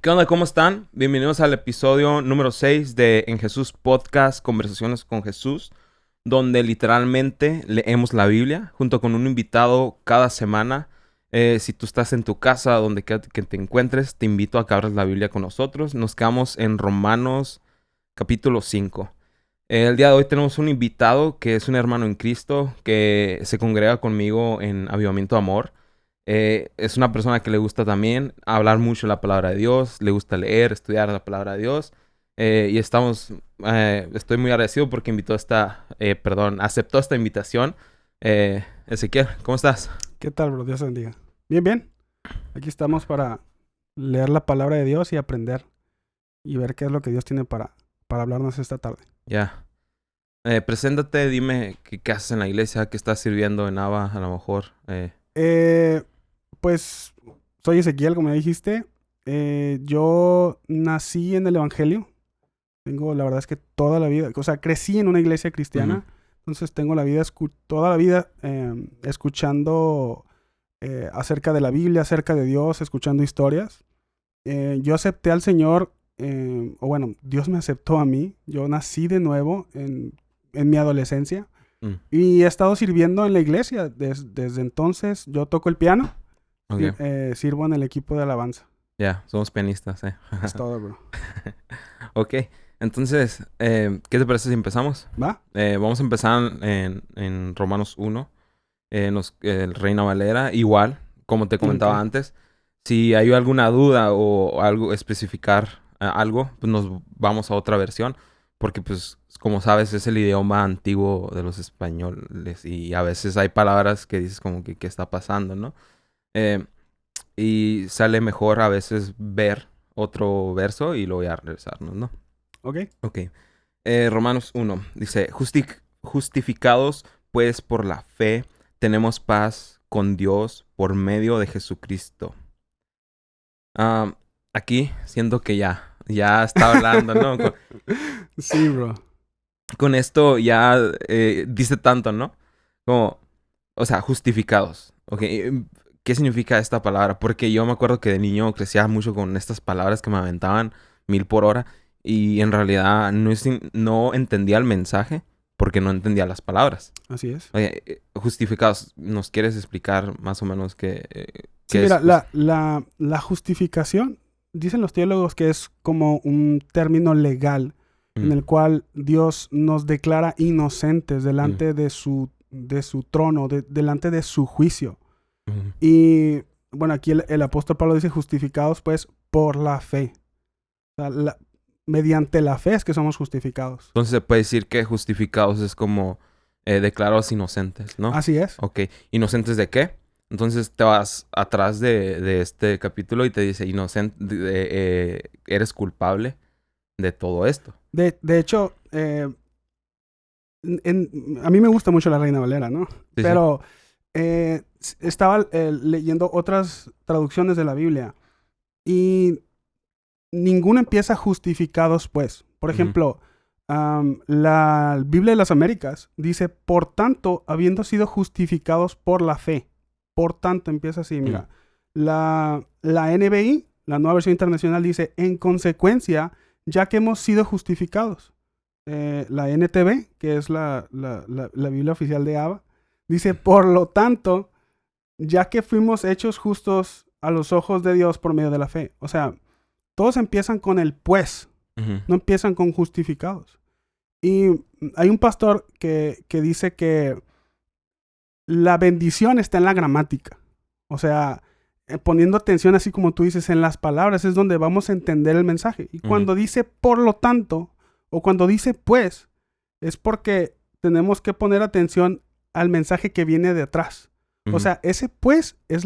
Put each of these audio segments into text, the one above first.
¿Qué onda? ¿Cómo están? Bienvenidos al episodio número 6 de En Jesús Podcast, Conversaciones con Jesús, donde literalmente leemos la Biblia junto con un invitado cada semana. Si tú estás en tu casa, donde quiera que te encuentres, te invito a que abras la Biblia con nosotros. Nos quedamos en Romanos capítulo 5. El día de hoy tenemos un invitado que es un hermano en Cristo que se congrega conmigo en Avivamiento de Amor. Es una persona que le gusta también hablar mucho la palabra de Dios, le gusta leer, estudiar la palabra de Dios. Y estoy muy agradecido porque aceptó esta invitación. Ezequiel, ¿cómo estás? ¿Qué tal, bro? Dios te bendiga. Bien, bien. Aquí estamos para leer la palabra de Dios y aprender y ver qué es lo que Dios tiene para hablarnos esta tarde. Ya. Preséntate, dime qué haces en la iglesia, qué estás sirviendo en Ava, a lo mejor. Pues soy Ezequiel, como ya dijiste. Yo nací en el Evangelio. La verdad es que toda la vida, crecí en una iglesia cristiana. Ujú. Entonces tengo toda la vida escuchando acerca de la Biblia, acerca de Dios, escuchando historias. Yo acepté al Señor, Dios me aceptó a mí. Yo nací de nuevo en mi adolescencia y he estado sirviendo en la iglesia. Desde entonces yo toco el piano, Ok. sirvo en el equipo de alabanza. Ya, somos pianistas, Es todo, bro. Ok, entonces, ¿qué te parece si empezamos? ¿Va? Vamos a empezar en Romanos 1, el Reina Valera, igual, como te comentaba Ok. antes. Si hay alguna duda o algo, especificar algo, pues nos vamos a otra versión, porque pues, como sabes, es el idioma antiguo de los españoles y a veces hay palabras que dices como que qué está pasando, ¿no? Eh, y sale mejor a veces ver otro verso y luego ya regresarnos, ¿no? Ok. Ok. Romanos 1 dice, justificados pues por la fe, tenemos paz con Dios por medio de Jesucristo. Aquí siento que ya está hablando, ¿no? Sí, bro. Con esto ya dice tanto, ¿no? Como, o sea, justificados. Ok. ¿Qué significa esta palabra? Porque yo me acuerdo que de niño crecía mucho con estas palabras que me aventaban 1000 por hora y en realidad no entendía el mensaje porque no entendía las palabras. Así es. Oye, justificados, ¿nos quieres explicar más o menos qué Sí, es? mira, la justificación, dicen los teólogos que es como un término legal en el cual Dios nos declara inocentes delante de su trono, delante de su juicio. Y bueno, aquí el apóstol Pablo dice justificados pues por la fe. O sea, mediante la fe es que somos justificados. Entonces se puede decir que justificados es como declarados inocentes, ¿no? Así es. Ok. ¿Inocentes de qué? Entonces te vas atrás de este capítulo y te dice, eres culpable de todo esto. De hecho, a mí me gusta mucho la Reina Valera, ¿no? Sí, Pero estaba leyendo otras traducciones de la Biblia y ninguno empieza justificados, pues. Por ejemplo, la Biblia de las Américas dice, por tanto, habiendo sido justificados por la fe. Por tanto, empieza así, mira. La NBI, la Nueva Versión Internacional, dice, en consecuencia, ya que hemos sido justificados. La NTV, que es la Biblia oficial de Ava, dice, por lo tanto, ya que fuimos hechos justos a los ojos de Dios por medio de la fe. O sea, todos empiezan con el pues, no empiezan con justificados. Y hay un pastor que dice que la bendición está en la gramática. O sea, poniendo atención, así como tú dices, en las palabras es donde vamos a entender el mensaje. Y cuando dice por lo tanto, o cuando dice pues, es porque tenemos que poner atención al mensaje que viene de atrás. O sea, ese pues es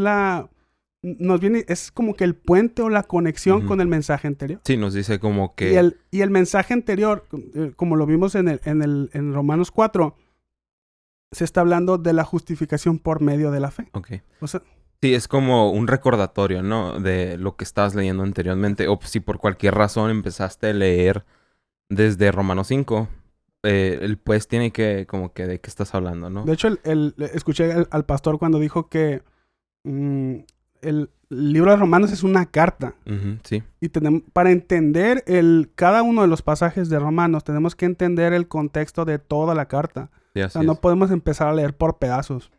es como que el puente o la conexión con el mensaje anterior. Sí, nos dice como que... Y el mensaje anterior, como lo vimos en Romanos 4, se está hablando de la justificación por medio de la fe. Ok. O sea, sí, es como un recordatorio, ¿no? De lo que estabas leyendo anteriormente. O si por cualquier razón empezaste a leer desde Romanos 5, el pues tiene que, como que, ¿de qué estás hablando, no? de hecho, escuché al pastor cuando dijo que el libro de Romanos es una carta. Sí. Y para entender cada uno de los pasajes de Romanos, tenemos que entender el contexto de toda la carta. Sí, O sea, no podemos empezar a leer por pedazos.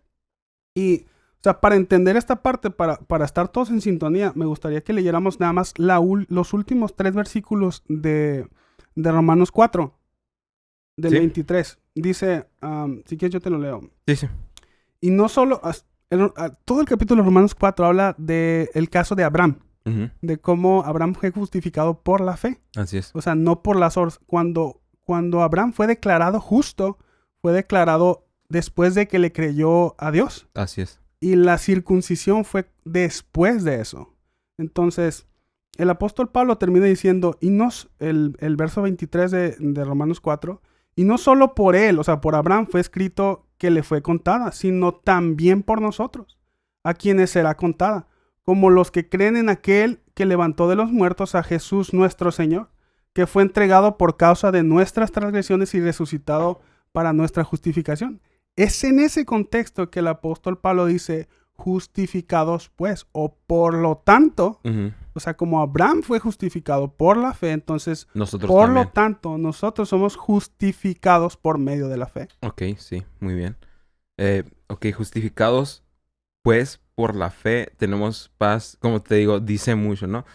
Y, o sea, para entender esta parte, para estar todos en sintonía, me gustaría que leyéramos nada más los últimos 3 versículos de Romanos 4, del 23. Dice, si quieres yo te lo leo. Sí. Y no solo, todo el capítulo de Romanos 4 habla del caso de Abraham. De cómo Abraham fue justificado por la fe. Así es. O sea, no por las obras. Cuando Abraham fue declarado justo, fue declarado después de que le creyó a Dios. Así es. Y la circuncisión fue después de eso. Entonces, el apóstol Pablo termina diciendo, el verso 23 de Romanos 4, y no solo por él, o sea, por Abraham fue escrito que le fue contada, sino también por nosotros, a quienes será contada, como los que creen en aquel que levantó de los muertos a Jesús nuestro Señor, que fue entregado por causa de nuestras transgresiones y resucitado para nuestra justificación. Es en ese contexto que el apóstol Pablo dice, justificados pues, o por lo tanto, o sea, como Abraham fue justificado por la fe, entonces, nosotros por también. lo tanto, nosotros somos justificados por medio de la fe. Ok, sí, muy bien. Justificados pues por la fe tenemos paz, como te digo, dice mucho, ¿no?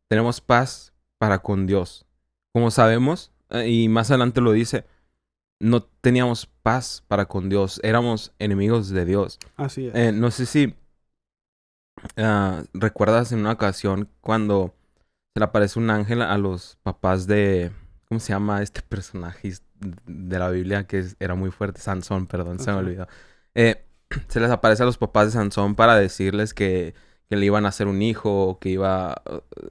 Tenemos paz para con Dios. Como sabemos, y más adelante lo dice, no teníamos paz para con Dios, éramos enemigos de Dios. Así es. No sé si recuerdas en una ocasión cuando se le aparece un ángel a los papás de... ¿Cómo se llama este personaje de la Biblia que era muy fuerte? Sansón, perdón, se me olvidó. Se les aparece a los papás de Sansón para decirles que le iban a hacer un hijo, que iba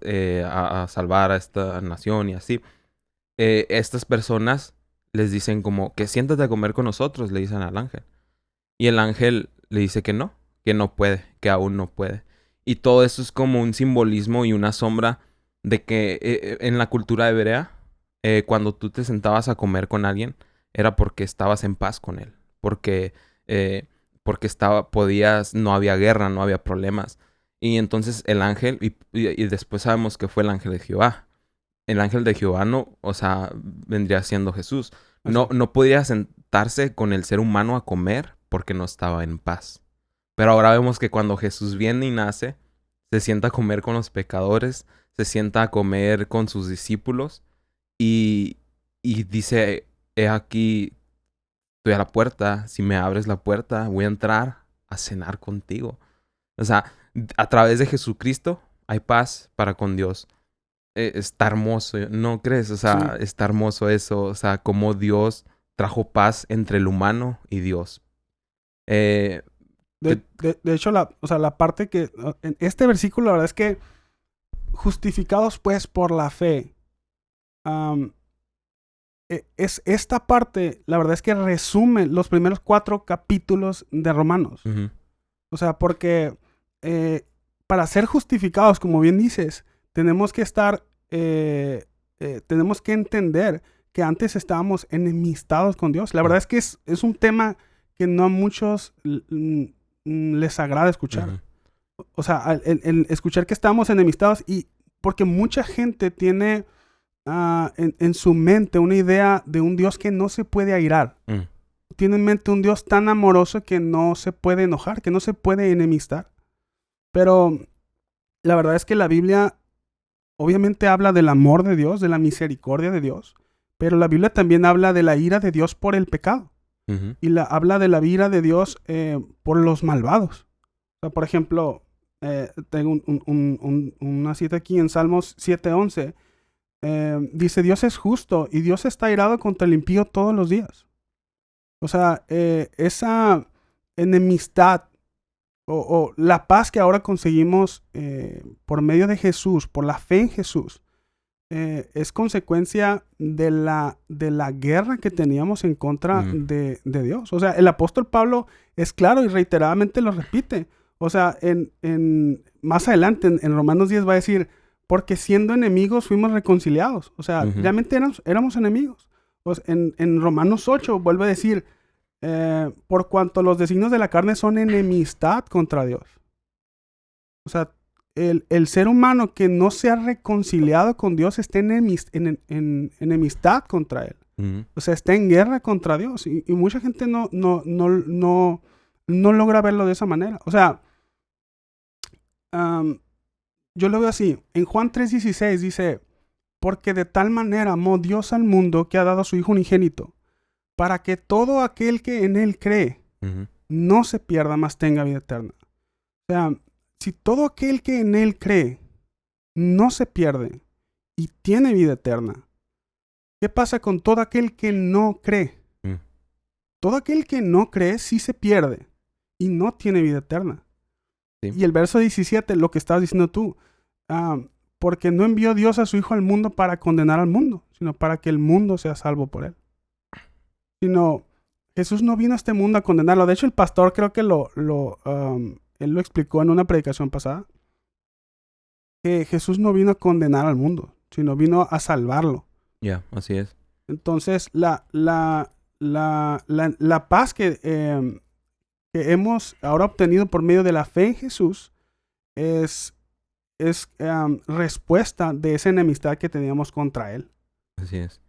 a salvar a esta nación y así. Estas personas les dicen como que siéntate a comer con nosotros, le dicen al ángel. Y el ángel le dice que no puede, que aún no puede. Y todo eso es como un simbolismo y una sombra de que en la cultura hebrea, cuando tú te sentabas a comer con alguien, era porque estabas en paz con él. Porque no había guerra, no había problemas. Y entonces el ángel, y después sabemos que fue el ángel de Jehová. El ángel de Jehová no, o sea, vendría siendo Jesús. No podía sentarse con el ser humano a comer porque no estaba en paz. Pero ahora vemos que cuando Jesús viene y nace, se sienta a comer con los pecadores, se sienta a comer con sus discípulos y dice, he aquí, estoy a la puerta, si me abres la puerta, voy a entrar a cenar contigo. O sea, a través de Jesucristo hay paz para con Dios. Está hermoso, ¿no crees? O sea, está hermoso eso. O sea, cómo Dios trajo paz entre el humano y Dios. De hecho, la parte que... En este versículo, la verdad es que justificados pues por la fe. Es esta parte, la verdad es que resume los primeros 4 capítulos de Romanos. O sea, porque para ser justificados, como bien dices, tenemos que tenemos que entender que antes estábamos enemistados con Dios. La verdad es que es un tema que no a muchos les agrada escuchar. O sea, el escuchar que estamos enemistados, y porque mucha gente tiene en su mente una idea de un Dios que no se puede airar. Tiene en mente un Dios tan amoroso que no se puede enojar, que no se puede enemistar. Pero la verdad es que la Biblia obviamente habla del amor de Dios, de la misericordia de Dios, pero la Biblia también habla de la ira de Dios por el pecado. Y habla de la ira de Dios por los malvados. O sea, por ejemplo, tengo una cita aquí en Salmos 7:11. Dice, Dios es justo y Dios está airado contra el impío todos los días. O sea, esa enemistad o la paz que ahora conseguimos por medio de Jesús, por la fe en Jesús, es consecuencia de la guerra que teníamos en contra de Dios. O sea, el apóstol Pablo es claro y reiteradamente lo repite. O sea, más adelante en Romanos 10 va a decir, porque siendo enemigos fuimos reconciliados. O sea, realmente éramos enemigos. Pues en Romanos 8 vuelve a decir, por cuanto los designios de la carne son enemistad contra Dios. O sea, el ser humano que no se ha reconciliado con Dios está en enemistad contra Él. O sea, está en guerra contra Dios. Y mucha gente no logra verlo de esa manera. O sea, yo lo veo así. En Juan 3:16 dice, porque de tal manera amó Dios al mundo que ha dado a su Hijo unigénito, para que todo aquel que en Él cree no se pierda, mas tenga vida eterna. O sea, si todo aquel que en Él cree no se pierde y tiene vida eterna, ¿qué pasa con todo aquel que no cree? Todo aquel que no cree sí se pierde y no tiene vida eterna. Sí. Y el verso 17, lo que estabas diciendo tú, porque no envió Dios a su Hijo al mundo para condenar al mundo, sino para que el mundo sea salvo por Él. Sino, Jesús no vino a este mundo a condenarlo. De hecho, el pastor creo que él lo explicó en una predicación pasada, que Jesús no vino a condenar al mundo, sino vino a salvarlo. Ya, así es. Entonces, la paz que hemos ahora obtenido por medio de la fe en Jesús es respuesta de esa enemistad que teníamos contra Él. Así es.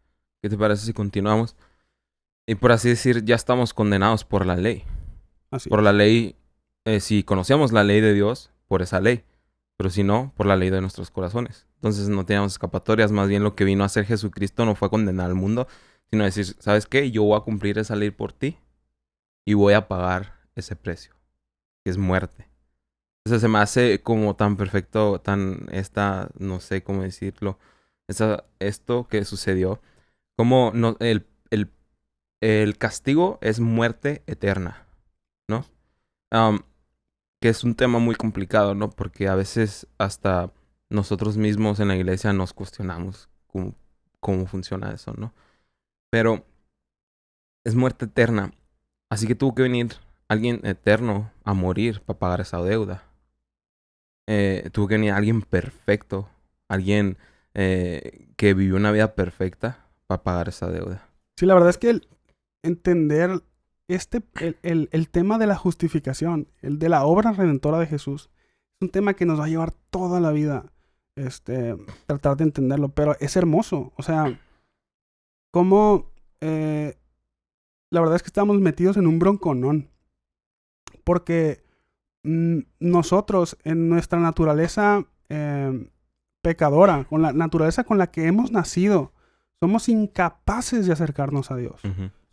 ¿Qué te parece si continuamos? Y por así decir, ya estamos condenados por la ley. Así por es. La ley, si conocíamos la ley de Dios, por esa ley. Pero si no, por la ley de nuestros corazones. Entonces no teníamos escapatorias. Más bien lo que vino a hacer Jesucristo no fue a condenar al mundo, sino a decir, ¿sabes qué? Yo voy a cumplir esa ley por ti y voy a pagar ese precio, que es muerte. Entonces se me hace como tan perfecto, no sé cómo decirlo, esto que sucedió. Como no, el castigo es muerte eterna, ¿no? Que es un tema muy complicado, ¿no? Porque a veces hasta nosotros mismos en la iglesia nos cuestionamos cómo funciona eso, ¿no? Pero es muerte eterna. Así que tuvo que venir alguien eterno a morir para pagar esa deuda. Tuvo que venir alguien perfecto, alguien que vivió una vida perfecta para pagar esa deuda. Sí, la verdad es que entender el tema de la justificación, el de la obra redentora de Jesús, es un tema que nos va a llevar toda la vida tratar de entenderlo, pero es hermoso. O sea, como la verdad es que estamos metidos en un bronconón, porque nosotros en nuestra naturaleza pecadora, con la naturaleza con la que hemos nacido, somos incapaces de acercarnos a Dios.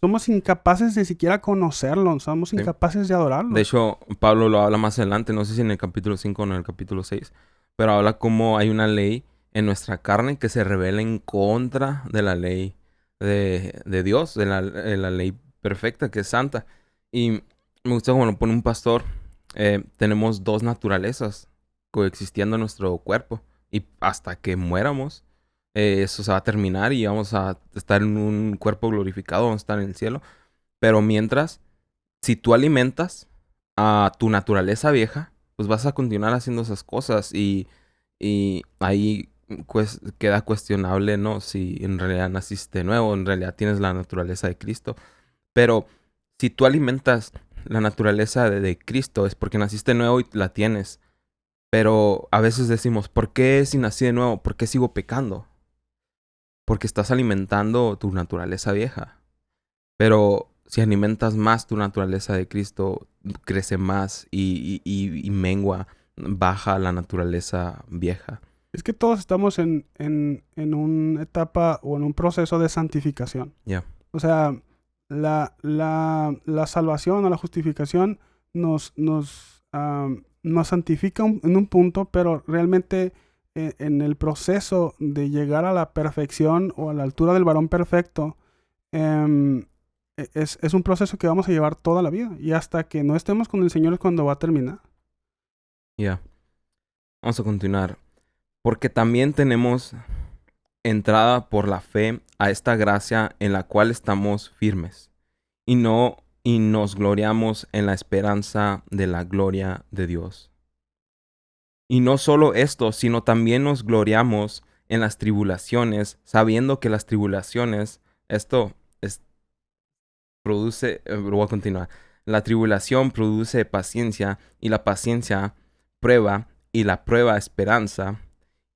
Somos incapaces de siquiera conocerlo. Somos incapaces de adorarlo. De hecho, Pablo lo habla más adelante. No sé si en el capítulo 5 o en el capítulo 6. Pero habla como hay una ley en nuestra carne que se rebela en contra de la ley de Dios. De la ley perfecta que es santa. Y me gusta como lo pone un pastor. Tenemos dos naturalezas coexistiendo en nuestro cuerpo. Y hasta que muéramos, eso se va a terminar y vamos a estar en un cuerpo glorificado, vamos a estar en el cielo. Pero mientras, si tú alimentas a tu naturaleza vieja, pues vas a continuar haciendo esas cosas y ahí queda cuestionable, ¿no? Si en realidad naciste de nuevo, en realidad tienes la naturaleza de Cristo. Pero si tú alimentas la naturaleza de Cristo, es porque naciste de nuevo y la tienes. Pero a veces decimos, ¿por qué si nací de nuevo? ¿Por qué sigo pecando? Porque estás alimentando tu naturaleza vieja. Pero si alimentas más tu naturaleza de Cristo, crece más y mengua, baja la naturaleza vieja. Es que todos estamos en una etapa o en un proceso de santificación. Yeah. O sea, la salvación o la justificación nos santifica en un punto, pero realmente en el proceso de llegar a la perfección o a la altura del varón perfecto, es un proceso que vamos a llevar toda la vida. Y hasta que no estemos con el Señor es cuando va a terminar. Ya. Vamos a continuar. Porque también tenemos entrada por la fe a esta gracia en la cual estamos firmes. Y nos gloriamos en la esperanza de la gloria de Dios. Y no solo esto, sino también nos gloriamos en las tribulaciones, sabiendo que las tribulaciones, voy a continuar. La tribulación produce paciencia y la paciencia prueba y la prueba esperanza,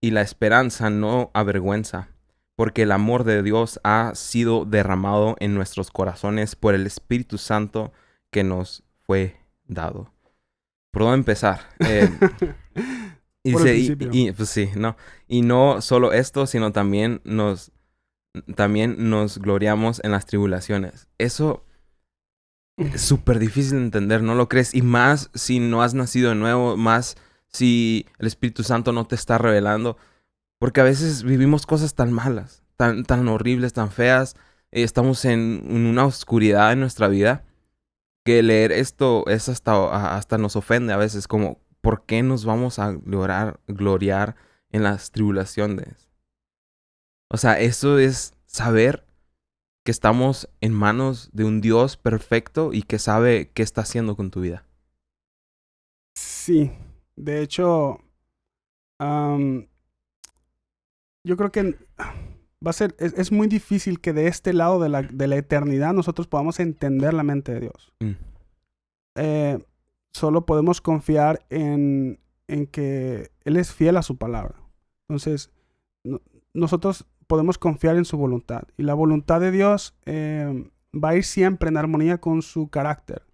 y la esperanza no avergüenza, porque el amor de Dios ha sido derramado en nuestros corazones por el Espíritu Santo que nos fue dado. ¿Por dónde empezar? Y Por el dice, principio. pues sí, ¿no? Y no solo esto, sino también nos gloriamos en las tribulaciones. Eso es súper difícil de entender, ¿no lo crees? Y más si no has nacido de nuevo, más si el Espíritu Santo no te está revelando. Porque a veces vivimos cosas tan malas, tan horribles, tan feas. Estamos en una oscuridad en nuestra vida que leer esto es hasta nos ofende a veces. Como, ¿por qué nos vamos a gloriar en las tribulaciones? O sea, eso es saber que estamos en manos de un Dios perfecto y que sabe qué está haciendo con tu vida. Sí, de hecho, yo creo que va a ser, es muy difícil que de este lado de la eternidad nosotros podamos entender la mente de Dios. Solo podemos confiar en que Él es fiel a su palabra. Entonces, nosotros podemos confiar en su voluntad. Y la voluntad de Dios va a ir siempre en armonía con su carácter.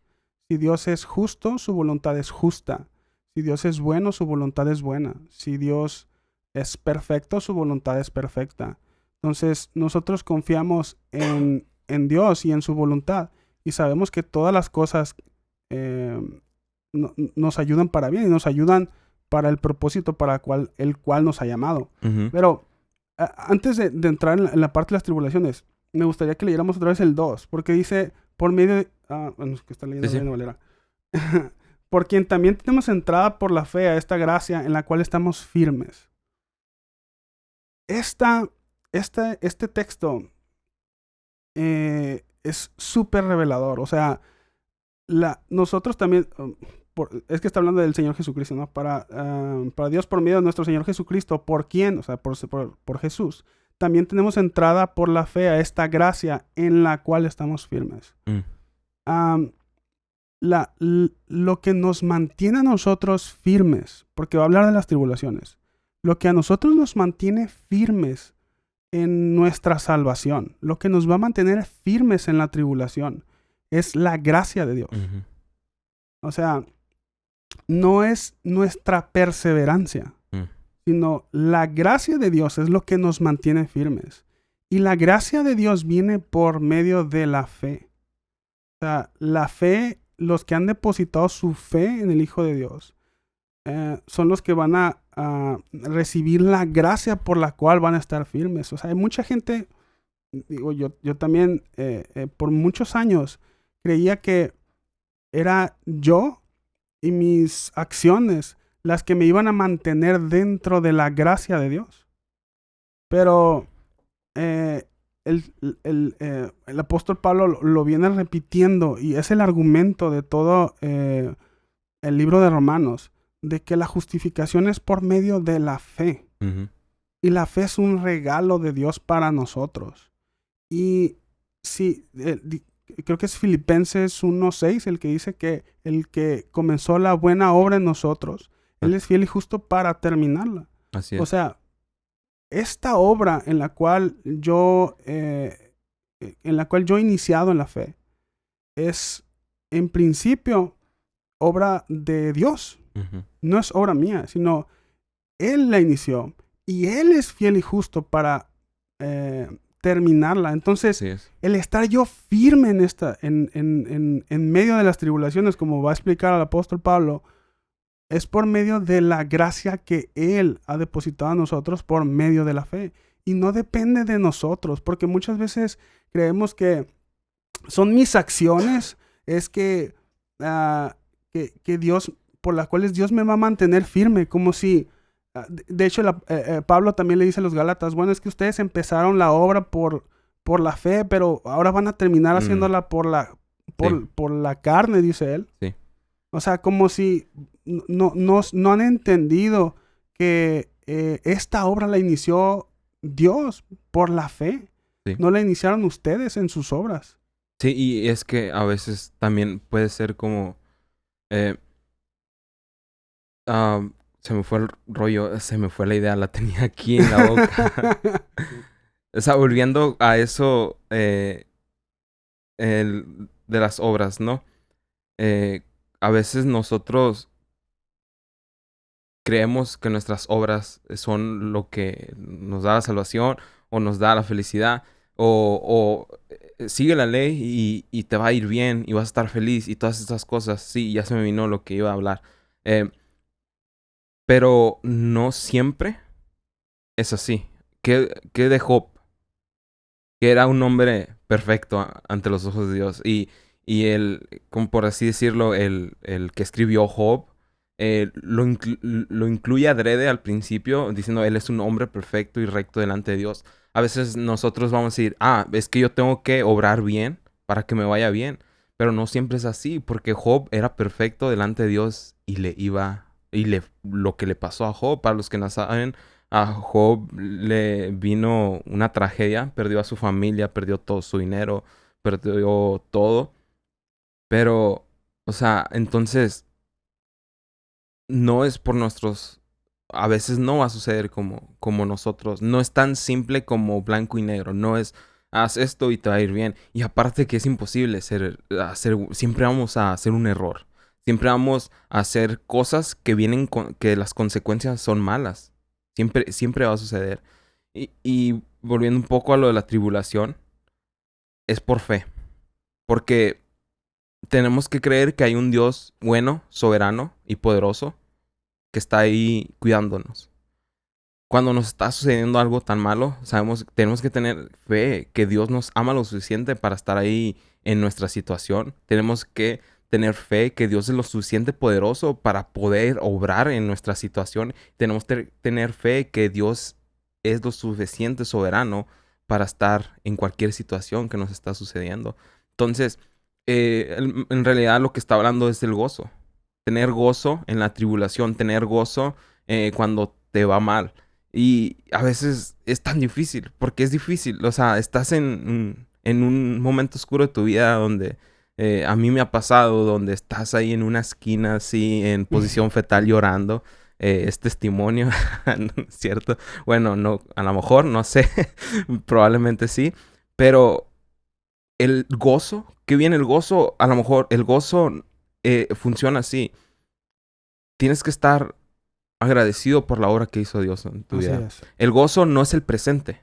Si Dios es justo, su voluntad es justa. Si Dios es bueno, su voluntad es buena. Si Dios es perfecto, su voluntad es perfecta. Entonces, nosotros confiamos en Dios y en su voluntad. Y sabemos que todas las cosas nos ayudan para bien y nos ayudan para el propósito para el cual nos ha llamado. Uh-huh. Pero antes de entrar en la parte de las tribulaciones, me gustaría que leyéramos otra vez el 2, porque dice, por medio de... bueno, es que está leyendo Reina Valera. Por quien también tenemos entrada por la fe a esta gracia en la cual estamos firmes. Este texto es súper revelador. O sea, nosotros también... es que está hablando del Señor Jesucristo, ¿no? Para Dios por medio de nuestro Señor Jesucristo, por quien, o sea, por Jesús, también tenemos entrada por la fe a esta gracia en la cual estamos firmes. Lo que nos mantiene a nosotros firmes, porque va a hablar de las tribulaciones, lo que a nosotros nos mantiene firmes en nuestra salvación, lo que nos va a mantener firmes en la tribulación, es la gracia de Dios. Uh-huh. O sea, no es nuestra perseverancia, sino la gracia de Dios es lo que nos mantiene firmes. Y la gracia de Dios viene por medio de la fe. O sea, la fe, los que han depositado su fe en el Hijo de Dios, son los que van a recibir la gracia por la cual van a estar firmes. O sea, hay mucha gente, digo, yo también por muchos años creía que era yo y mis acciones las que me iban a mantener dentro de la gracia de Dios. Pero el apóstol Pablo lo viene repitiendo y es el argumento de todo el libro de Romanos, de que la justificación es por medio de la fe. Uh-huh. Y la fe es un regalo de Dios para nosotros. Y sí, creo que es Filipenses 1:6 el que dice que el que comenzó la buena obra en nosotros, Él es fiel y justo para terminarla. Así es. O sea, esta obra en la cual yo he iniciado en la fe es en principio obra de Dios. Uh-huh. No es obra mía, sino Él la inició y Él es fiel y justo para terminarla. Entonces, el estar yo firme en medio de las tribulaciones, como va a explicar el apóstol Pablo, es por medio de la gracia que Él ha depositado a nosotros por medio de la fe. Y no depende de nosotros, porque muchas veces creemos que son mis acciones, es que Dios, por las cuales Dios me va a mantener firme, como si... De hecho, Pablo también le dice a los Gálatas, bueno, es que ustedes empezaron la obra por la fe, pero ahora van a terminar haciéndola por la carne, dice él. Sí. O sea, como si no han entendido que esta obra la inició Dios por la fe. Sí. No la iniciaron ustedes en sus obras. Sí, y es que a veces también puede ser como... Se me fue el rollo, se me fue la idea, la tenía aquí en la boca. O sea, volviendo a eso de las obras, ¿no? A veces nosotros creemos que nuestras obras son lo que nos da la salvación o nos da la felicidad o sigue la ley y te va a ir bien y vas a estar feliz y todas estas cosas. Sí, ya se me vino lo que iba a hablar. Pero no siempre es así. ¿Qué de Job? Que era un hombre perfecto ante los ojos de Dios. Y el, como por así decirlo, el que escribió Job, lo incluye adrede al principio, diciendo, él es un hombre perfecto y recto delante de Dios. A veces nosotros vamos a decir, es que yo tengo que obrar bien para que me vaya bien. Pero no siempre es así, porque Job era perfecto delante de Dios y lo que le pasó a Job, para los que no saben, a Job le vino una tragedia, perdió a su familia, perdió todo su dinero, perdió todo. Pero, o sea, entonces, no es por nuestros... A veces no va a suceder como nosotros. No es tan simple como blanco y negro. No es, haz esto y te va a ir bien. Y aparte que es imposible siempre vamos a hacer un error. Siempre vamos a hacer cosas que que las consecuencias son malas. Siempre va a suceder. Y volviendo un poco a lo de la tribulación, es por fe. Porque tenemos que creer que hay un Dios bueno, soberano y poderoso que está ahí cuidándonos. Cuando nos está sucediendo algo tan malo, tenemos que tener fe que Dios nos ama lo suficiente para estar ahí en nuestra situación. Tenemos que tener fe que Dios es lo suficiente poderoso para poder obrar en nuestra situación. Tenemos que tener fe que Dios es lo suficiente soberano para estar en cualquier situación que nos está sucediendo. Entonces, en realidad lo que está hablando es del gozo. Tener gozo en la tribulación, tener gozo cuando te va mal. Y a veces es tan difícil, porque es difícil. O sea, estás en un momento oscuro de tu vida donde a mí me ha pasado, donde estás ahí en una esquina así, en posición fetal llorando. Es testimonio, ¿no es cierto? Bueno, no, a lo mejor, no sé, probablemente sí, pero el gozo, ¿qué viene el gozo? A lo mejor el gozo funciona así. Tienes que estar agradecido por la obra que hizo Dios en tu vida. El gozo no es el presente.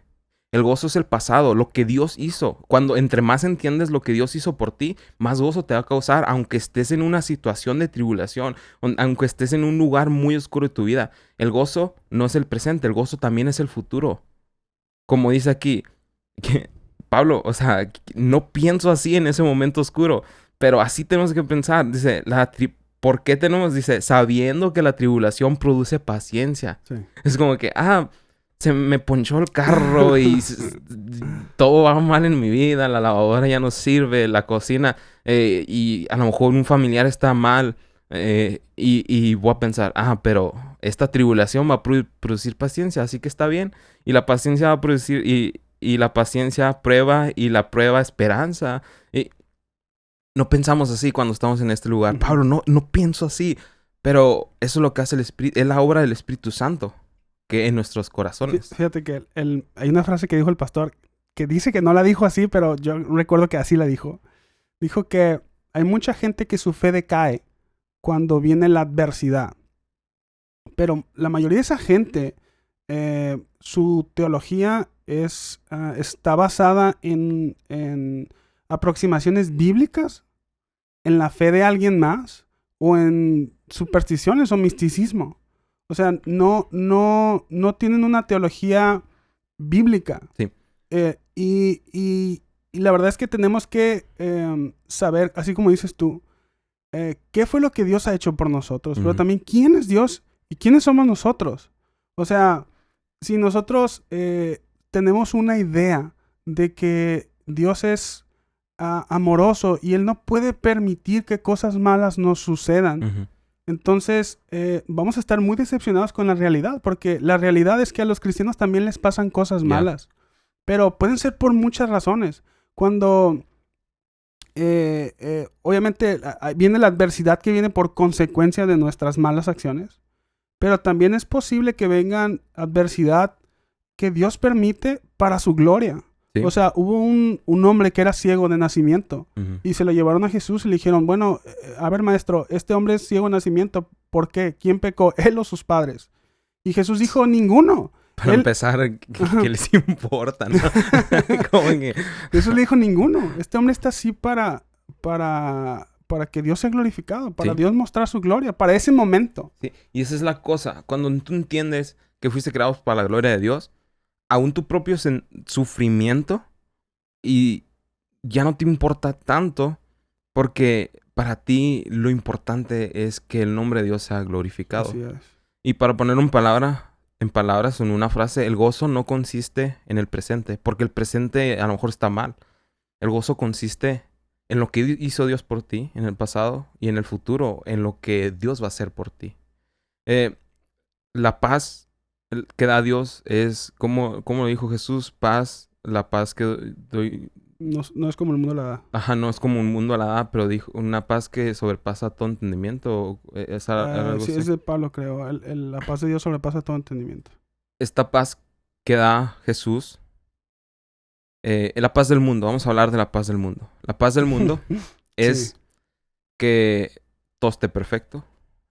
El gozo es el pasado, lo que Dios hizo. Cuando entre más entiendes lo que Dios hizo por ti, más gozo te va a causar, aunque estés en una situación de tribulación, aunque estés en un lugar muy oscuro de tu vida. El gozo no es el presente, el gozo también es el futuro. Como dice aquí, que Pablo, o sea, no pienso así en ese momento oscuro, pero así tenemos que pensar. Dice, ¿por qué tenemos? Dice, sabiendo que la tribulación produce paciencia. Sí. Es como que, se me ponchó el carro y todo va mal en mi vida, la lavadora ya no sirve, la cocina, y a lo mejor un familiar está mal, y voy a pensar, pero esta tribulación va a producir paciencia, así que está bien, y la paciencia va a producir, y la paciencia prueba, y la prueba esperanza. Y no pensamos así cuando estamos en este lugar. Pablo, no pienso así, pero eso es lo que hace el Espíritu, es la obra del Espíritu Santo que en nuestros corazones. Fíjate que hay una frase que dijo el pastor que dice que no la dijo así, pero yo recuerdo que así la dijo. Dijo que hay mucha gente que su fe decae cuando viene la adversidad. Pero la mayoría de esa gente, su teología está basada en aproximaciones bíblicas, en la fe de alguien más, o en supersticiones o misticismo. O sea, no tienen una teología bíblica. Sí. Y la verdad es que tenemos que saber, así como dices tú, qué fue lo que Dios ha hecho por nosotros, pero también quién es Dios y quiénes somos nosotros. O sea, si nosotros tenemos una idea de que Dios es amoroso y Él no puede permitir que cosas malas nos sucedan, entonces vamos a estar muy decepcionados con la realidad, porque la realidad es que a los cristianos también les pasan cosas malas, pero pueden ser por muchas razones. Cuando obviamente viene la adversidad que viene por consecuencia de nuestras malas acciones, pero también es posible que vengan adversidad que Dios permite para su gloria. Sí. O sea, hubo un hombre que era ciego de nacimiento y se lo llevaron a Jesús y le dijeron, bueno, a ver, maestro, este hombre es ciego de nacimiento. ¿Por qué? ¿Quién pecó? ¿Él o sus padres? Y Jesús dijo, ninguno. Para empezar, ¿qué les importa, no? Como que... Jesús le dijo, ninguno. Este hombre está así para que Dios sea glorificado, para Sí. Dios mostrar su gloria, para ese momento. Sí. Y esa es la cosa. Cuando tú entiendes que fuiste creado para la gloria de Dios, aún tu propio sufrimiento y ya no te importa tanto porque para ti lo importante es que el nombre de Dios sea glorificado. Así es. Y para poner en palabras, en una frase, el gozo no consiste en el presente, porque el presente a lo mejor está mal. El gozo consiste en lo que hizo Dios por ti en el pasado y en el futuro, en lo que Dios va a hacer por ti. La paz que da Dios es, como lo dijo Jesús, paz, la paz que doy. No es como el mundo la da. Ajá, no es como un mundo a la da, pero dijo una paz que sobrepasa todo entendimiento. Es algo Sí, así. es de Pablo, creo. La paz de Dios sobrepasa todo entendimiento. Esta paz que da Jesús, la paz del mundo, vamos a hablar de la paz del mundo. La paz del mundo es Sí. que todo esté perfecto,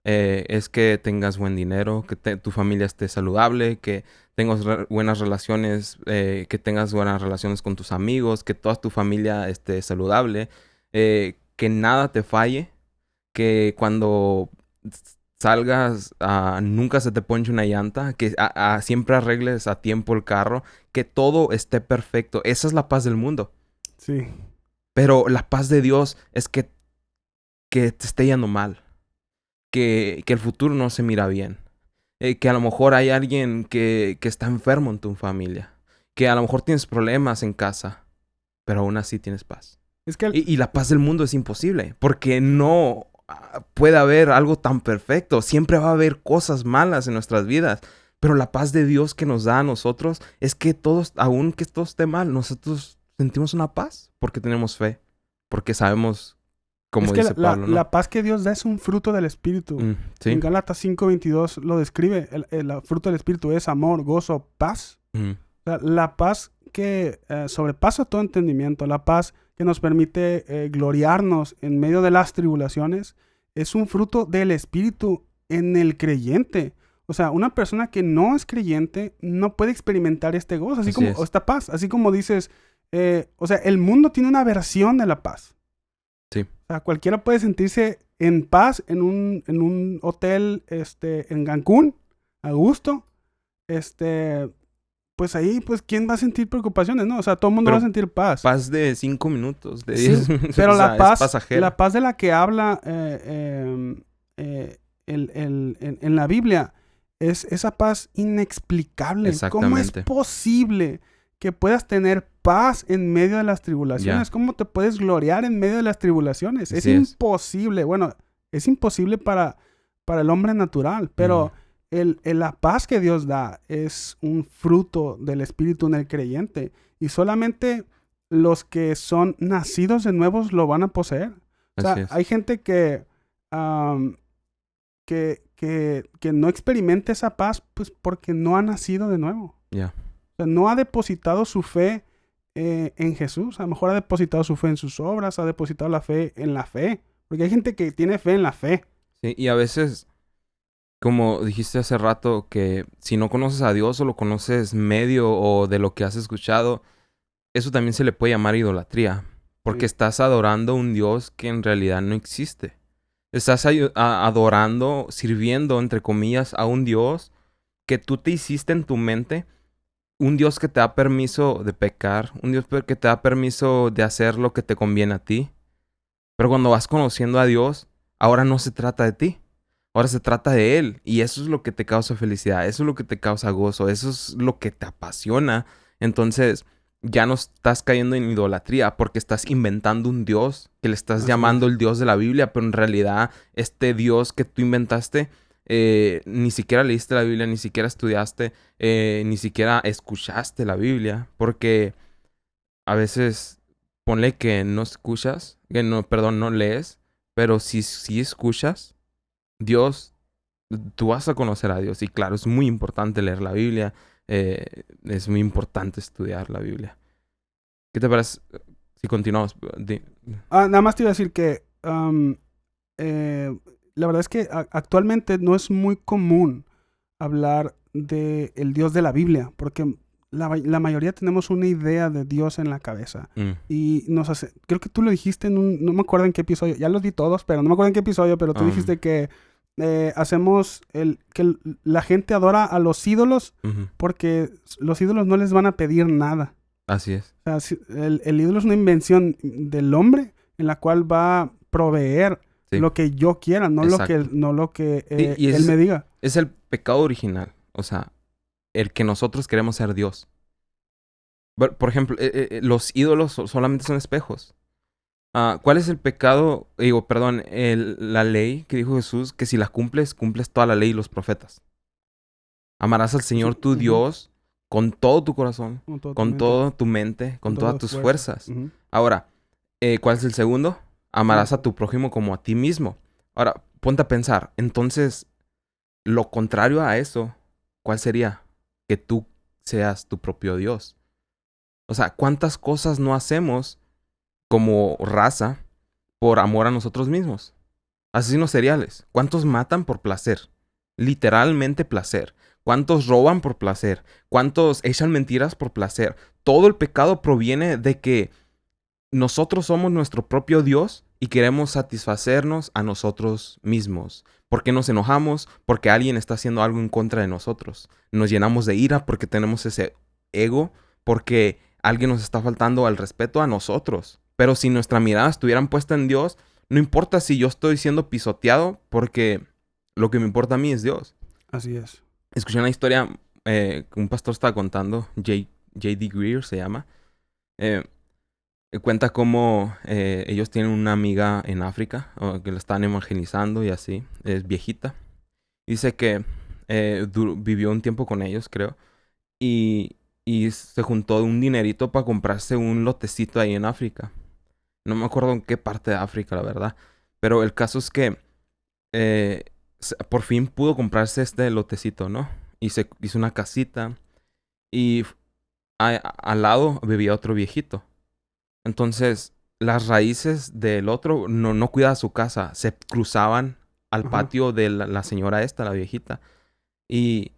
es que tengas buen dinero, que tu familia esté saludable, que tengas buenas relaciones, que tengas buenas relaciones con tus amigos, que toda tu familia esté saludable, que nada te falle, que cuando salgas nunca se te ponche una llanta, que siempre arregles a tiempo el carro, que todo esté perfecto. Esa es la paz del mundo. Sí. Pero la paz de Dios es que te esté yendo mal, que el futuro no se mira bien, que a lo mejor hay alguien que está enfermo en tu familia, que a lo mejor tienes problemas en casa, pero aún así tienes paz. Es que Y la paz del mundo es imposible, porque no puede haber algo tan perfecto. Siempre va a haber cosas malas en nuestras vidas. Pero la paz de Dios que nos da a nosotros es que todos, aun que todo esté mal, nosotros sentimos una paz porque tenemos fe. Porque sabemos, como es que dice Pablo, ¿no? la paz que Dios da es un fruto del Espíritu. Sí. En Gálatas 5:22 lo describe. El fruto del Espíritu es amor, gozo, paz. O sea, la paz que sobrepasa todo entendimiento, la paz que nos permite gloriarnos en medio de las tribulaciones, es un fruto del Espíritu en el creyente. O sea, una persona que no es creyente no puede experimentar este gozo, así como esta paz. Así como dices, o sea, el mundo tiene una versión de la paz. Sí. O sea, cualquiera puede sentirse en paz en un hotel en Cancún, a gusto. Pues ahí, pues, ¿quién va a sentir preocupaciones? No, o sea, todo el mundo va a sentir paz. Paz de 5 minutos, de Sí, 10 minutos. pero o sea, la paz, es pasajera. la paz de la que habla en la Biblia es esa paz inexplicable. ¿Cómo es Exactamente. posible que puedas tener paz en medio de las tribulaciones? Ya. ¿Cómo te puedes gloriar en medio de las tribulaciones? Es Así es. imposible. Bueno, es imposible para el hombre natural, pero la paz que Dios da es un fruto del Espíritu en el creyente. Y solamente los que son nacidos de nuevos lo van a poseer. O sea, Así es. hay gente que no experimenta esa paz pues porque no ha nacido de nuevo. Ya. O sea, no ha depositado su fe en Jesús. A lo mejor ha depositado su fe en sus obras, ha depositado la fe en la fe. Porque hay gente que tiene fe en la fe. Sí, y a veces, como dijiste hace rato, que si no conoces a Dios o lo conoces medio o de lo que has escuchado, eso también se le puede llamar idolatría. Porque estás adorando a un Dios que en realidad no existe. Estás adorando, sirviendo, entre comillas, a un Dios que tú te hiciste en tu mente. Un Dios que te da permiso de pecar. Un Dios que te da permiso de hacer lo que te conviene a ti. Pero cuando vas conociendo a Dios, ahora no se trata de ti. Ahora se trata de Él. Y eso es lo que te causa felicidad. Eso es lo que te causa gozo. Eso es lo que te apasiona. Entonces, ya no estás cayendo en idolatría porque estás inventando un Dios que le estás llamando el Dios de la Biblia. Pero en realidad, este Dios que tú inventaste, ni siquiera leíste la Biblia, ni siquiera estudiaste, ni siquiera escuchaste la Biblia. Porque a veces, ponle que no escuchas, no lees. Pero si escuchas, Dios tú vas a conocer a Dios. Y claro, es muy importante leer la Biblia. Es muy importante estudiar la Biblia. ¿Qué te parece si continuamos? Nada más te iba a decir que la verdad es que actualmente no es muy común hablar de el Dios de la Biblia, porque la mayoría tenemos una idea de Dios en la cabeza. Y nos hace, creo que tú lo dijiste no me acuerdo en qué episodio, ya los di todos, pero no me acuerdo en qué episodio, pero tú dijiste que hacemos que la gente adora a los ídolos porque los ídolos no les van a pedir nada. Así es. O sea, el ídolo es una invención del hombre en la cual va a proveer lo que yo quiera, no lo que él me diga. Es el pecado original. O sea, el que nosotros queremos ser Dios. Por ejemplo, los ídolos solamente son espejos. ¿Cuál es el pecado? La ley que dijo Jesús, que si la cumples, cumples toda la ley y los profetas. Amarás al Señor tu Dios con todo tu corazón, con toda tu mente, con todas tus fuerzas. Ahora, ¿cuál es el segundo? Amarás a tu prójimo como a ti mismo. Ahora, ponte a pensar. Entonces, lo contrario a eso, ¿cuál sería? Que tú seas tu propio Dios. O sea, ¿cuántas cosas no hacemos como raza por amor a nosotros mismos? Asesinos seriales. ¿Cuántos matan por placer? Literalmente placer. ¿Cuántos roban por placer? ¿Cuántos echan mentiras por placer? Todo el pecado proviene de que nosotros somos nuestro propio Dios y queremos satisfacernos a nosotros mismos. ¿Por qué nos enojamos? Porque alguien está haciendo algo en contra de nosotros. Nos llenamos de ira porque tenemos ese ego, porque alguien nos está faltando al respeto a nosotros. Pero si nuestra mirada estuviera puesta en Dios, no importa si yo estoy siendo pisoteado, porque lo que me importa a mí es Dios. Así es. Escuché una historia que un pastor estaba contando, J.D. Greer se llama. Cuenta cómo ellos tienen una amiga en África que la están evangelizando y así. Es viejita. Dice que vivió un tiempo con ellos, creo. Y se juntó un dinerito para comprarse un lotecito ahí en África. No me acuerdo en qué parte de África, la verdad. Pero el caso es que por fin pudo comprarse este lotecito, ¿no? Y se hizo una casita. Y al lado vivía otro viejito. Entonces, las raíces del otro no cuidaba su casa. Se cruzaban al patio de la señora esta, la viejita. Y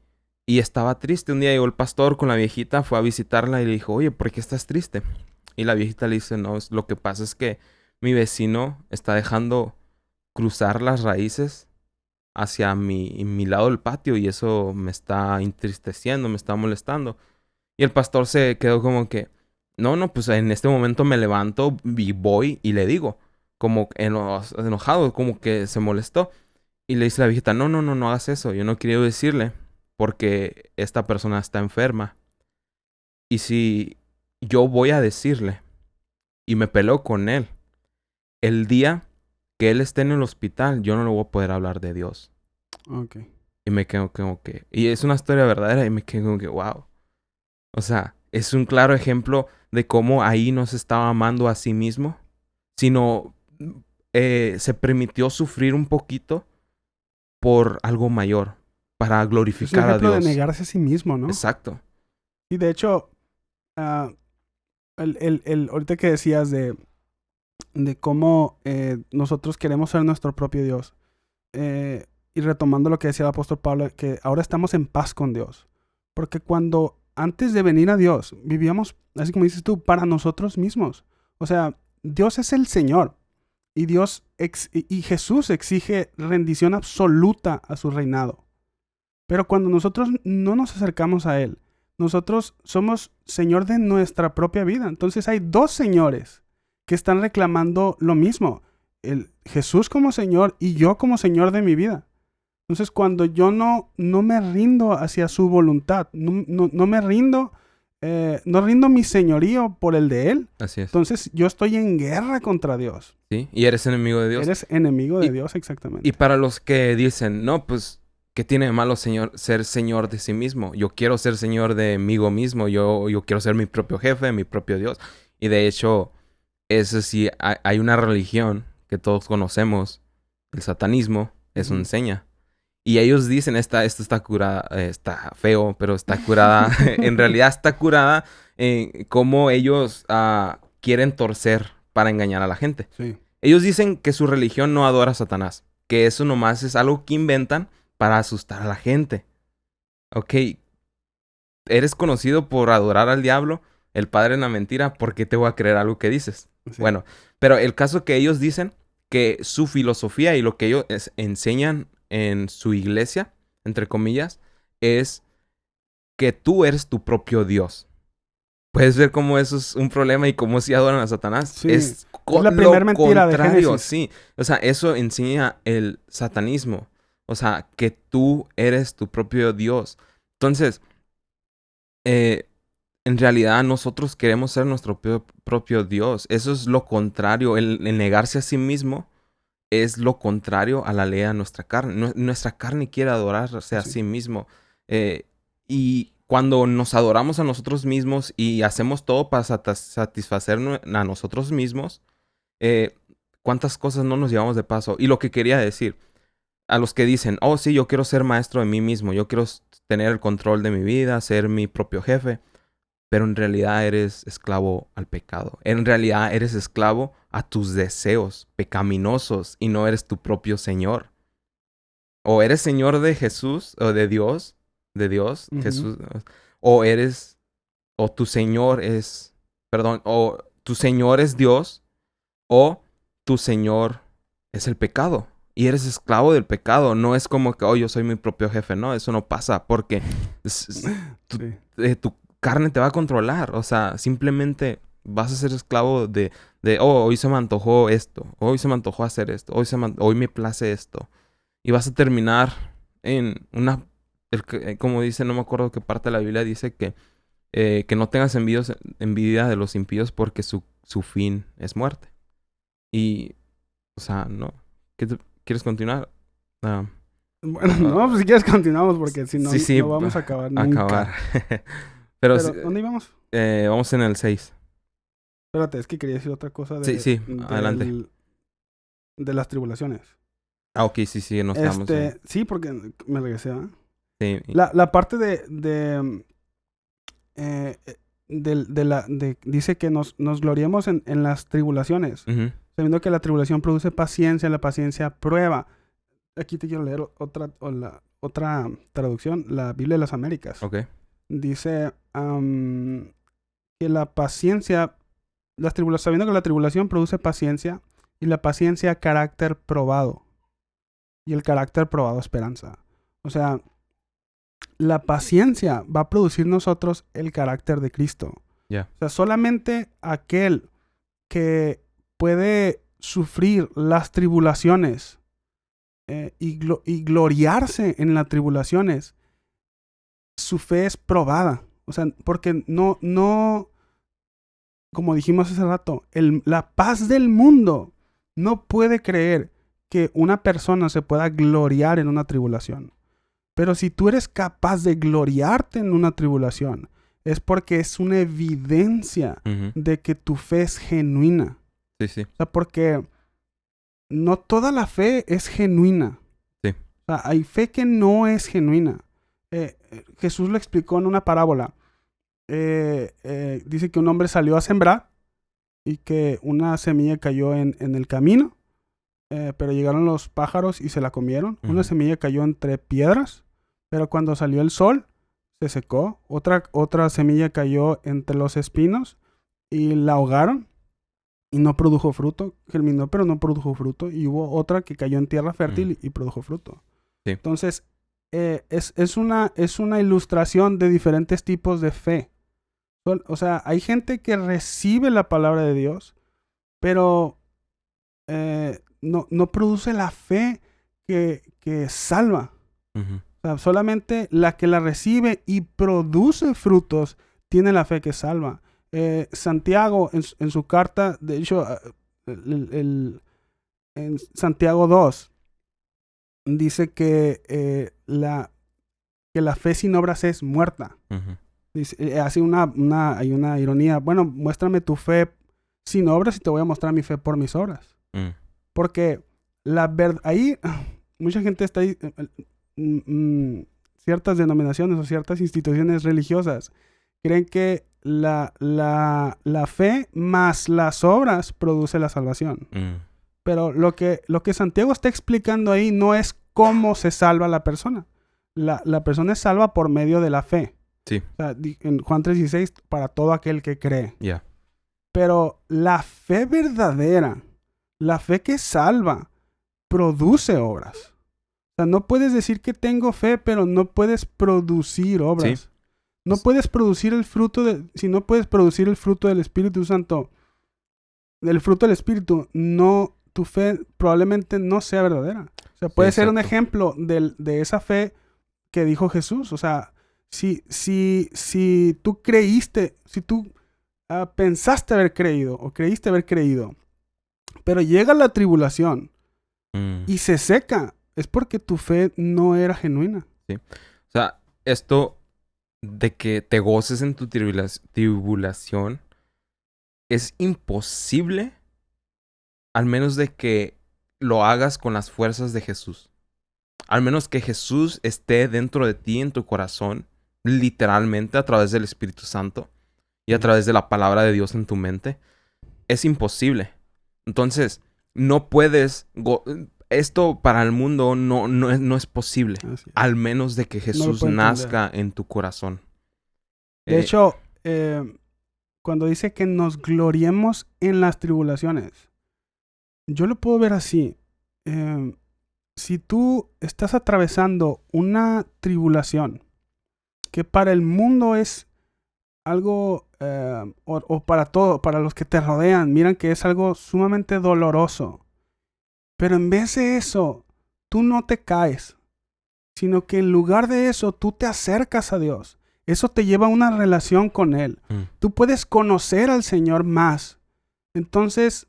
estaba triste. Un día llegó el pastor con la viejita, fue a visitarla y le dijo, oye, ¿por qué estás triste? Y la viejita le dice, no, lo que pasa es que mi vecino está dejando cruzar las raíces hacia mi lado del patio y eso me está entristeciendo, me está molestando. Y el pastor se quedó como que, no, pues en este momento me levanto y voy y le digo, como enojado, como que se molestó. Y le dice la viejita, no hagas eso, yo no quiero decirle porque esta persona está enferma. Y si yo voy a decirle y me peleo con él, el día que él esté en el hospital, yo no le voy a poder hablar de Dios. Ok. Y me quedo como que... Y es una historia verdadera y me quedo como que, wow. O sea, es un claro ejemplo de cómo ahí no se estaba amando a sí mismo, sino se permitió sufrir un poquito por algo mayor, para glorificar a Dios. Es un ejemplo de negarse a sí mismo, ¿no? Exacto. Y de hecho, ahorita que decías de cómo nosotros queremos ser nuestro propio Dios, y retomando lo que decía el apóstol Pablo, que ahora estamos en paz con Dios. Porque cuando antes de venir a Dios, vivíamos, así como dices tú, para nosotros mismos. O sea, Dios es el Señor. Y y Jesús exige rendición absoluta a su reinado. Pero cuando nosotros no nos acercamos a Él, nosotros somos Señor de nuestra propia vida. Entonces hay dos señores que están reclamando lo mismo. Jesús como Señor y yo como Señor de mi vida. Entonces cuando yo no me rindo hacia su voluntad, no me rindo, no rindo mi señorío por el de Él. Así es. Entonces yo estoy en guerra contra Dios. Sí, y eres enemigo de Dios. Eres enemigo de Dios, exactamente. Y para los que dicen, no, pues, ¿qué tiene de malo ser señor de sí mismo? Yo quiero ser señor de mí mismo. Yo quiero ser mi propio jefe, mi propio Dios. Y de hecho, eso sí, hay una religión que todos conocemos, el satanismo, eso enseña. Y ellos dicen, esto está curada, está feo, pero está curada. En realidad está curada como ellos quieren torcer para engañar a la gente. Sí. Ellos dicen que su religión no adora a Satanás. Que eso nomás es algo que inventan para asustar a la gente. Ok, eres conocido por adorar al diablo, el padre en la mentira, ¿por qué te voy a creer algo que dices? Sí. Bueno, pero el caso que ellos dicen que su filosofía y lo que ellos enseñan en su iglesia, entre comillas, es que tú eres tu propio Dios. Puedes ver cómo eso es un problema y cómo si adoran a Satanás. Sí. Es la primera mentira de Génesis. Sí. O sea, eso enseña el satanismo. O sea, que tú eres tu propio Dios. Entonces, en realidad nosotros queremos ser nuestro propio Dios. Eso es lo contrario. El negarse a sí mismo es lo contrario a la ley de nuestra carne. Nuestra carne quiere adorarse a sí mismo. Y cuando nos adoramos a nosotros mismos y hacemos todo para satisfacer a nosotros mismos, ¿cuántas cosas no nos llevamos de paso? Y lo que quería decir, a los que dicen, oh sí, yo quiero ser maestro de mí mismo, yo quiero tener el control de mi vida, ser mi propio jefe, pero en realidad eres esclavo al pecado. En realidad eres esclavo a tus deseos pecaminosos y no eres tu propio Señor. O eres Señor de Jesús o de Dios, Jesús, o tu Señor es, o tu Señor es Dios, o tu Señor es el pecado. Y eres esclavo del pecado. No es como que, oh, yo soy mi propio jefe. No, eso no pasa porque tu carne te va a controlar. O sea, simplemente vas a ser esclavo de oh, hoy se me antojó esto. Hoy se me antojó hacer esto. Hoy me place esto. Y vas a terminar en una... como dice, no me acuerdo qué parte de la Biblia dice que no tengas envidia de los impíos porque su fin es muerte. Y, o sea, no. ¿Quieres continuar? Bueno, no, pues si quieres continuamos porque si no, no vamos a acabar nunca. Pero ¿dónde íbamos? Vamos en el 6. Espérate, es que quería decir otra cosa de... Sí, adelante. De las tribulaciones. Ah, ok, sí, no estamos... Sí, porque me regresé, ¿eh? Sí. La parte dice que nos gloriemos en las tribulaciones. Uh-huh. Sabiendo que la tribulación produce paciencia, la paciencia prueba. Aquí te quiero leer otra traducción, la Biblia de las Américas. Ok. Dice que la paciencia, sabiendo que la tribulación produce paciencia y la paciencia carácter probado. Y el carácter probado esperanza. O sea, la paciencia va a producir nosotros el carácter de Cristo. Yeah. O sea, solamente aquel que puede sufrir las tribulaciones y gloriarse en las tribulaciones, su fe es probada. O sea, porque no, como dijimos hace rato, la paz del mundo no puede creer que una persona se pueda gloriar en una tribulación. Pero si tú eres capaz de gloriarte en una tribulación, es porque es una evidencia de que tu fe es genuina. Sí. O sea, porque no toda la fe es genuina. Sí. O sea, hay fe que no es genuina. Jesús lo explicó en una parábola. Dice que un hombre salió a sembrar y que una semilla cayó en el camino, pero llegaron los pájaros y se la comieron. Uh-huh. Una semilla cayó entre piedras, pero cuando salió el sol se secó. Otra semilla cayó entre los espinos y la ahogaron. Y no produjo fruto, germinó, pero no produjo fruto. Y hubo otra que cayó en tierra fértil y produjo fruto. Sí. Entonces, es una ilustración de diferentes tipos de fe. O sea, hay gente que recibe la palabra de Dios, pero no produce la fe que salva. Uh-huh. O sea, solamente la que la recibe y produce frutos tiene la fe que salva. Santiago en su carta, de hecho, en Santiago 2, dice que la fe sin obras es muerta. Uh-huh. Dice, hace hay una ironía. Bueno, muéstrame tu fe sin obras y te voy a mostrar mi fe por mis obras. Porque ahí mucha gente está ciertas denominaciones o ciertas instituciones religiosas creen que la fe más las obras produce la salvación. Pero lo que Santiago está explicando ahí no es cómo se salva la persona. La persona es salva por medio de la fe. Sí. O sea, en Juan 3:16, para todo aquel que cree. Ya. Pero la fe verdadera, la fe que salva, produce obras. O sea, no puedes decir que tengo fe, pero no puedes producir obras. Sí. No puedes producir el fruto si no puedes producir el fruto del Espíritu Santo, el fruto del Espíritu, no, tu fe probablemente no sea verdadera. O sea, puede ser un ejemplo de esa fe que dijo Jesús. O sea, si tú creíste, si tú pensaste haber creído o creíste haber creído, pero llega la tribulación y se seca, es porque tu fe no era genuina. Sí. O sea, esto de que te goces en tu tribulación es imposible, al menos de que lo hagas con las fuerzas de Jesús. Al menos que Jesús esté dentro de ti, en tu corazón, literalmente a través del Espíritu Santo y a través de la palabra de Dios en tu mente. Es imposible. Entonces, no puedes... Esto para el mundo no es posible. Al menos de que Jesús nazca en tu corazón. De hecho, cuando dice que nos gloriemos en las tribulaciones, yo lo puedo ver así. Si tú estás atravesando una tribulación que para el mundo es algo, o para los que te rodean, miran que es algo sumamente doloroso. Pero en vez de eso, tú no te caes, sino que en lugar de eso, tú te acercas a Dios. Eso te lleva a una relación con Él. Tú puedes conocer al Señor más. Entonces,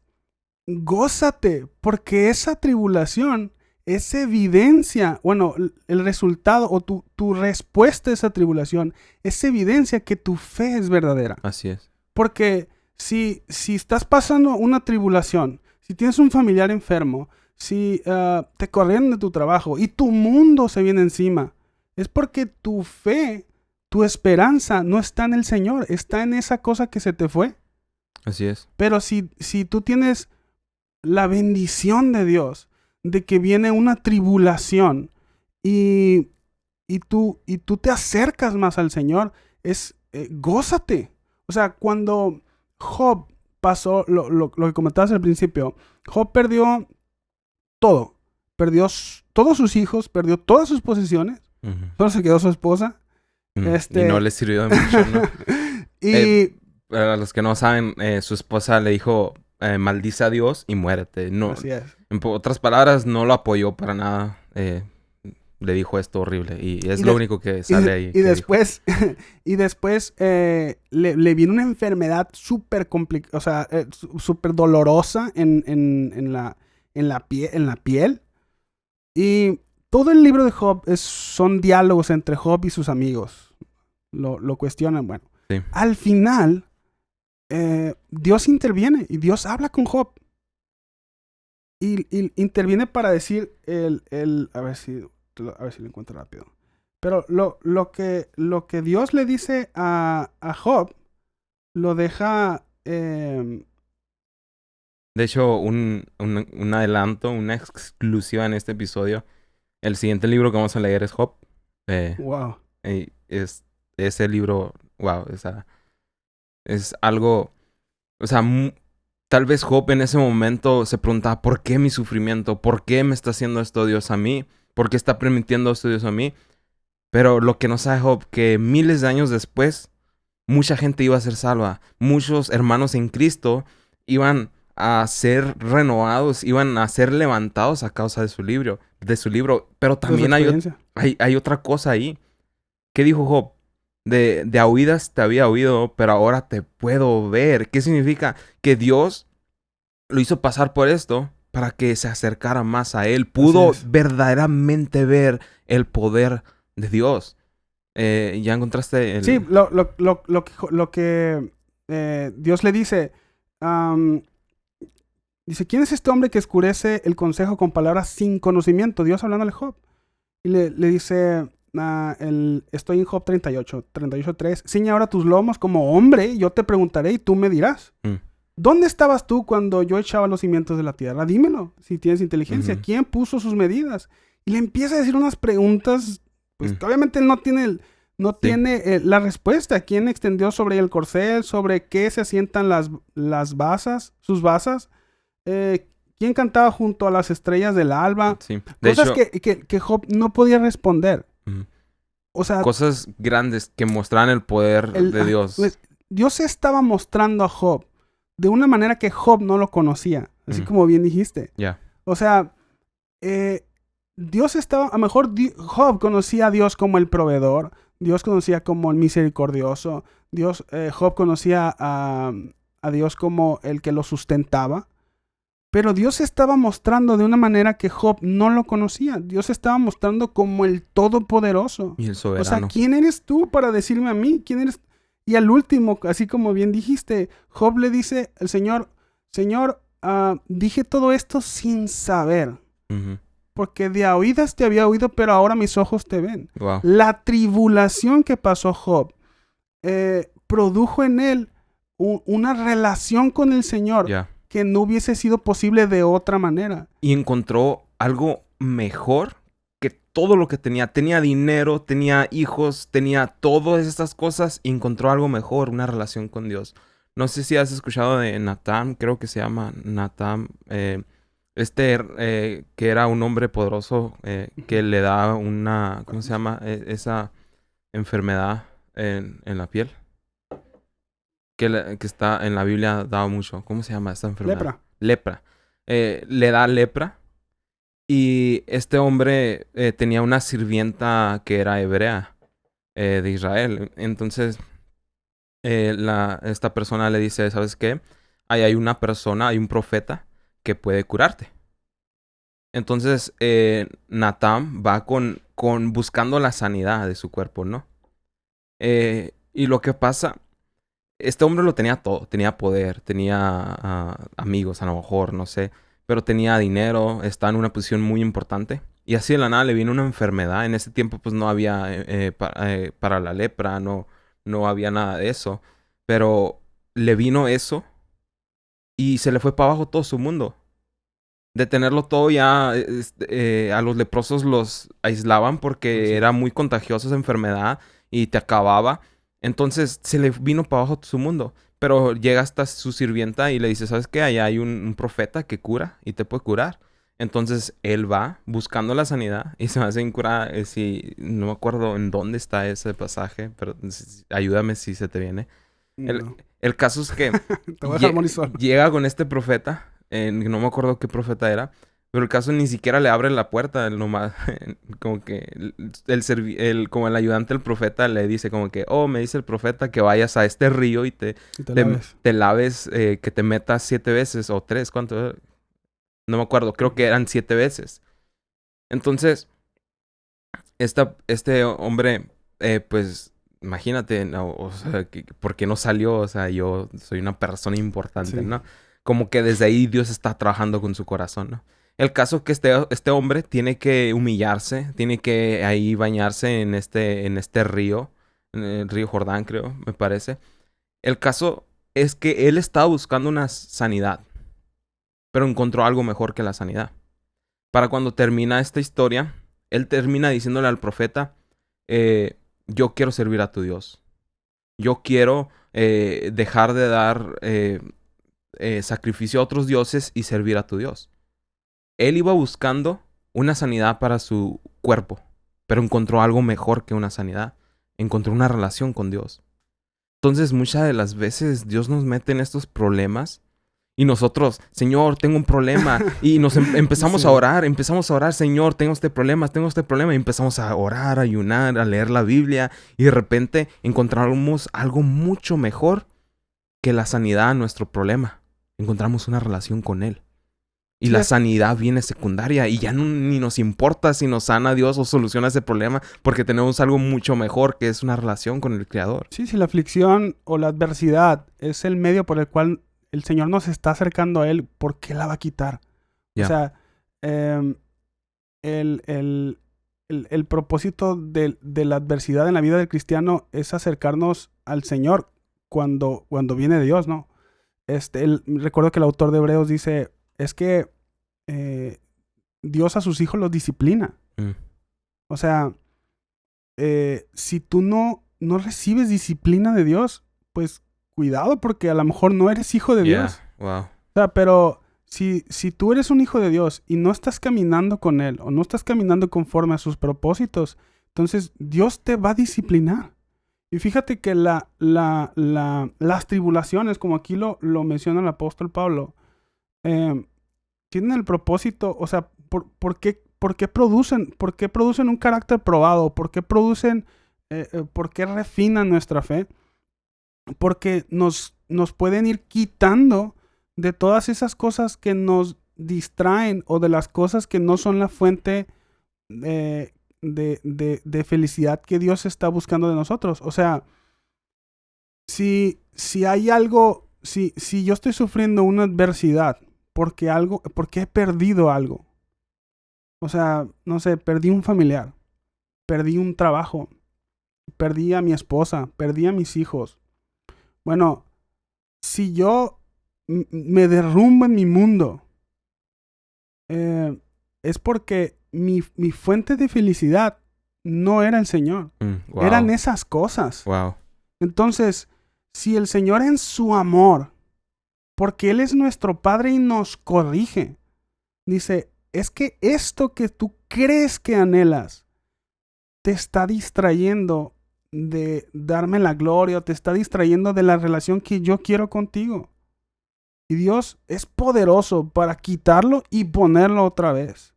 gózate, porque esa tribulación es evidencia, bueno, el resultado o tu respuesta a esa tribulación es evidencia que tu fe es verdadera. Así es. Porque si estás pasando una tribulación, si tienes un familiar enfermo, si te corrieron de tu trabajo y tu mundo se viene encima, es porque tu fe, tu esperanza no está en el Señor, está en esa cosa que se te fue. Así es. Pero si tú tienes la bendición de Dios, de que viene una tribulación y tú te acercas más al Señor, gózate. O sea, cuando Job pasó lo que comentabas al principio, Job perdió todo. Perdió todos sus hijos, perdió todas sus posesiones. Solo se quedó su esposa. Y no le sirvió de mucho, ¿no? Para los que no saben, su esposa le dijo, maldice a Dios y muérete. No, así es. En otras palabras, no lo apoyó para nada. Le dijo esto horrible. Y es lo único que sale ahí. Y después le vino una enfermedad súper complicada, o sea, súper dolorosa en la piel. Y todo el libro de Job son diálogos entre Job y sus amigos. Lo cuestionan. Bueno, sí. Al final, Dios interviene y Dios habla con Job. Y interviene para decir a ver si lo encuentro rápido. Pero lo que Dios le dice a Job lo deja... De hecho, un adelanto, una exclusiva en este episodio. El siguiente libro que vamos a leer es Job. Wow. Ese libro, wow, es algo... O sea, tal vez Job en ese momento se preguntaba, ¿por qué mi sufrimiento? ¿Por qué me está haciendo esto Dios a mí? ¿Por qué está permitiendo esto Dios a mí? Pero lo que no sabe Job, que miles de años después, mucha gente iba a ser salva. Muchos hermanos en Cristo iban a ser renovados, iban a ser levantados a causa de su libro. Pero también hay otra cosa ahí. ¿Qué dijo Job? De a oídas te había oído, pero ahora te puedo ver. ¿Qué significa? Que Dios lo hizo pasar por esto para que se acercara más a Él. Pudo verdaderamente ver el poder de Dios. ¿Ya encontraste el...? Sí, lo que Dios le dice... dice, ¿quién es este hombre que oscurece el consejo con palabras sin conocimiento? Dios hablándole a Job. Y le dice, estoy en Job 38:3. Ciñe ahora tus lomos como hombre, yo te preguntaré y tú me dirás. ¿Dónde estabas tú cuando yo echaba los cimientos de la tierra? Dímelo, si tienes inteligencia. ¿Quién puso sus medidas? Y le empieza a decir unas preguntas, pues que obviamente no tiene la respuesta. ¿Quién extendió sobre el corcel? ¿Sobre qué se asientan las basas, sus basas? ¿Quién cantaba junto a las estrellas del alba? Sí. De Cosas hecho, que Job no podía responder. O sea, cosas grandes que mostraban el poder de Dios. Pues, Dios se estaba mostrando a Job de una manera que Job no lo conocía. Así como bien dijiste. Ya. O sea, Dios estaba... A lo mejor Job conocía a Dios como el proveedor. Dios conocía como el misericordioso. Job conocía a Dios como el que lo sustentaba. Pero Dios se estaba mostrando de una manera que Job no lo conocía. Dios se estaba mostrando como el todopoderoso. Y el soberano. O sea, ¿quién eres tú para decirme a mí? ¿Quién eres? Y al último, así como bien dijiste, Job le dice al Señor, dije todo esto sin saber. Porque de a oídas te había oído, pero ahora mis ojos te ven. Wow. La tribulación que pasó Job produjo en él una relación con el Señor. Yeah. Que no hubiese sido posible de otra manera. Y encontró algo mejor que todo lo que tenía. Tenía dinero, tenía hijos, tenía todas estas cosas. Y encontró algo mejor, una relación con Dios. No sé si has escuchado de Natán, creo que se llama Natán. Que era un hombre poderoso que le da una, ¿cómo se llama? Esa enfermedad en la piel. Que está en la Biblia dado mucho. ¿Cómo se llama esta enfermedad? Lepra. Le da lepra. Y este hombre tenía una sirvienta que era hebrea de Israel. Entonces, esta persona le dice, ¿sabes qué? Hay una persona, hay un profeta que puede curarte. Entonces, Natán va con buscando la sanidad de su cuerpo, ¿no? Y lo que pasa... Este hombre lo tenía todo. Tenía poder, tenía amigos a lo mejor, no sé. Pero tenía dinero, estaba en una posición muy importante. Y así de la nada le vino una enfermedad. En ese tiempo pues no había para la lepra, no había nada de eso. Pero le vino eso y se le fue para abajo todo su mundo. De tenerlo todo ya, a los leprosos los aislaban porque era muy contagiosa esa enfermedad y te acababa. Entonces se le vino para abajo su mundo. Pero llega hasta su sirvienta y le dice, ¿sabes qué? Allá hay un profeta que cura y te puede curar. Entonces él va buscando la sanidad y se va a hacer curar. No me acuerdo en dónde está ese pasaje, pero ayúdame si se te viene. No. El caso es que te voy a dejar morir solo. Llega con este profeta, no me acuerdo qué profeta era. Pero el caso ni siquiera le abre la puerta, nomás, como que como el ayudante del profeta le dice como que, me dice el profeta que vayas a este río y te laves, que te metas 7 veces o 3, ¿cuánto? No me acuerdo, creo que eran 7 veces. Entonces, este hombre, pues, imagínate, o sea, ¿por qué no salió? O sea, yo soy una persona importante, sí. ¿No? Como que desde ahí Dios está trabajando con su corazón, ¿no? El caso es que este hombre tiene que humillarse, tiene que ahí bañarse en este río, en el río Jordán, creo, me parece. El caso es que él estaba buscando una sanidad, pero encontró algo mejor que la sanidad. Para cuando termina esta historia, él termina diciéndole al profeta, yo quiero servir a tu Dios. Yo quiero dejar de dar sacrificio a otros dioses y servir a tu Dios. Él iba buscando una sanidad para su cuerpo, pero encontró algo mejor que una sanidad. Encontró una relación con Dios. Entonces, muchas de las veces Dios nos mete en estos problemas y nosotros, Señor, tengo un problema. Y nos empezamos sí. a orar, Señor, tengo este problema. Y empezamos a orar, a ayunar, a leer la Biblia. Y de repente encontramos algo mucho mejor que la sanidad a nuestro problema. Encontramos una relación con Él. Y la sanidad viene secundaria y ya ni nos importa si nos sana Dios o soluciona ese problema porque tenemos algo mucho mejor que es una relación con el Creador. Sí, si la aflicción o la adversidad es el medio por el cual el Señor nos está acercando a Él, ¿por qué la va a quitar? Yeah. O sea, el propósito de la adversidad en la vida del cristiano es acercarnos al Señor cuando viene Dios, ¿no? Recuerdo que el autor de Hebreos dice, es que Dios a sus hijos los disciplina. O sea, si tú no recibes disciplina de Dios, pues cuidado, porque a lo mejor no eres hijo de Dios. Wow. O sea, pero si tú eres un hijo de Dios y no estás caminando con Él o no estás caminando conforme a sus propósitos, entonces Dios te va a disciplinar. Y fíjate que las tribulaciones, como aquí lo menciona el apóstol Pablo, tienen el propósito, o sea, ¿por qué producen un carácter probado? ¿Por qué refinan nuestra fe? Porque nos pueden ir quitando de todas esas cosas que nos distraen o de las cosas que no son la fuente de felicidad que Dios está buscando de nosotros. O sea, si hay algo, si yo estoy sufriendo una adversidad porque he perdido algo. O sea, no sé, perdí un familiar, perdí un trabajo, perdí a mi esposa, perdí a mis hijos. Bueno, si yo me derrumbo en mi mundo, es porque mi fuente de felicidad no era el Señor. Wow. Eran esas cosas. Wow. Entonces, si el Señor en su amor, porque Él es nuestro Padre y nos corrige, dice, es que esto que tú crees que anhelas te está distrayendo de darme la gloria, te está distrayendo de la relación que yo quiero contigo. Y Dios es poderoso para quitarlo y ponerlo otra vez.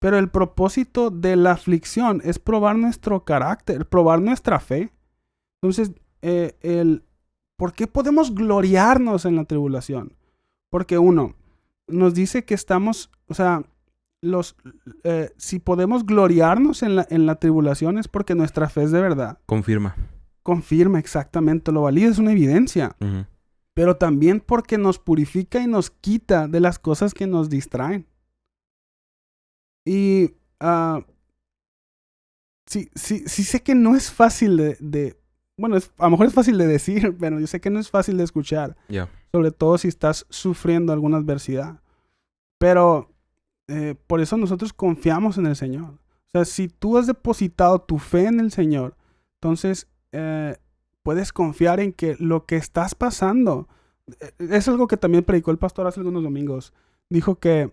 Pero el propósito de la aflicción es probar nuestro carácter, probar nuestra fe. Entonces, ¿por qué podemos gloriarnos en la tribulación? Porque uno, nos dice que estamos, o sea, si podemos gloriarnos en la tribulación es porque nuestra fe es de verdad. Confirma Exactamente, lo valida, es una evidencia. Uh-huh. Pero también porque nos purifica y nos quita de las cosas que nos distraen. Y sí sé que no es fácil bueno, a lo mejor es fácil de decir, pero yo sé que no es fácil de escuchar. Yeah. Sobre todo si estás sufriendo alguna adversidad. Pero por eso nosotros confiamos en el Señor. O sea, si tú has depositado tu fe en el Señor, entonces puedes confiar en que lo que estás pasando, es algo que también predicó el pastor hace algunos domingos. Dijo que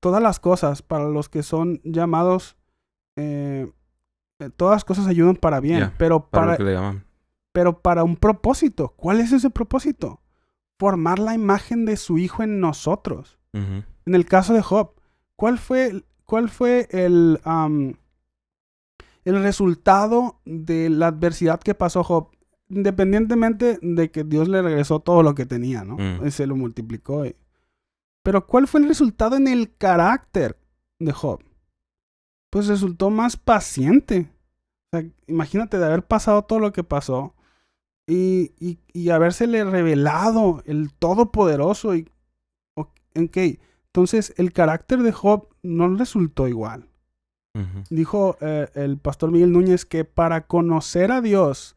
todas las cosas para los que son llamados, todas las cosas ayudan para bien, Yeah, pero para lo que le llaman. pero para un propósito. ¿Cuál es ese propósito? Formar la imagen de su Hijo en nosotros. Uh-huh. En el caso de Job, ¿cuál fue el resultado de la adversidad que pasó Job? Independientemente de que Dios le regresó todo lo que tenía, ¿no? Y se lo multiplicó. Pero ¿cuál fue el resultado en el carácter de Job? Pues resultó más paciente. O sea, imagínate de haber pasado todo lo que pasó y habérsele revelado el Todopoderoso. Entonces el carácter de Job no resultó igual. Uh-huh. Dijo el pastor Miguel Núñez que para conocer a Dios,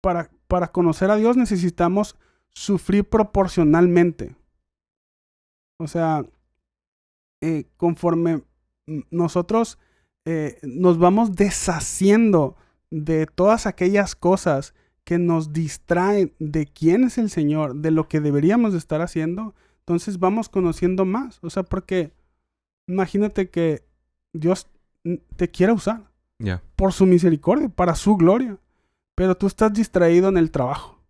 para conocer a Dios necesitamos sufrir proporcionalmente. O sea, conforme nosotros nos vamos deshaciendo de todas aquellas cosas que nos distraen de quién es el Señor, de lo que deberíamos de estar haciendo, entonces vamos conociendo más. O sea, porque imagínate que Dios te quiere usar por su misericordia, para su gloria, pero tú estás distraído en el trabajo.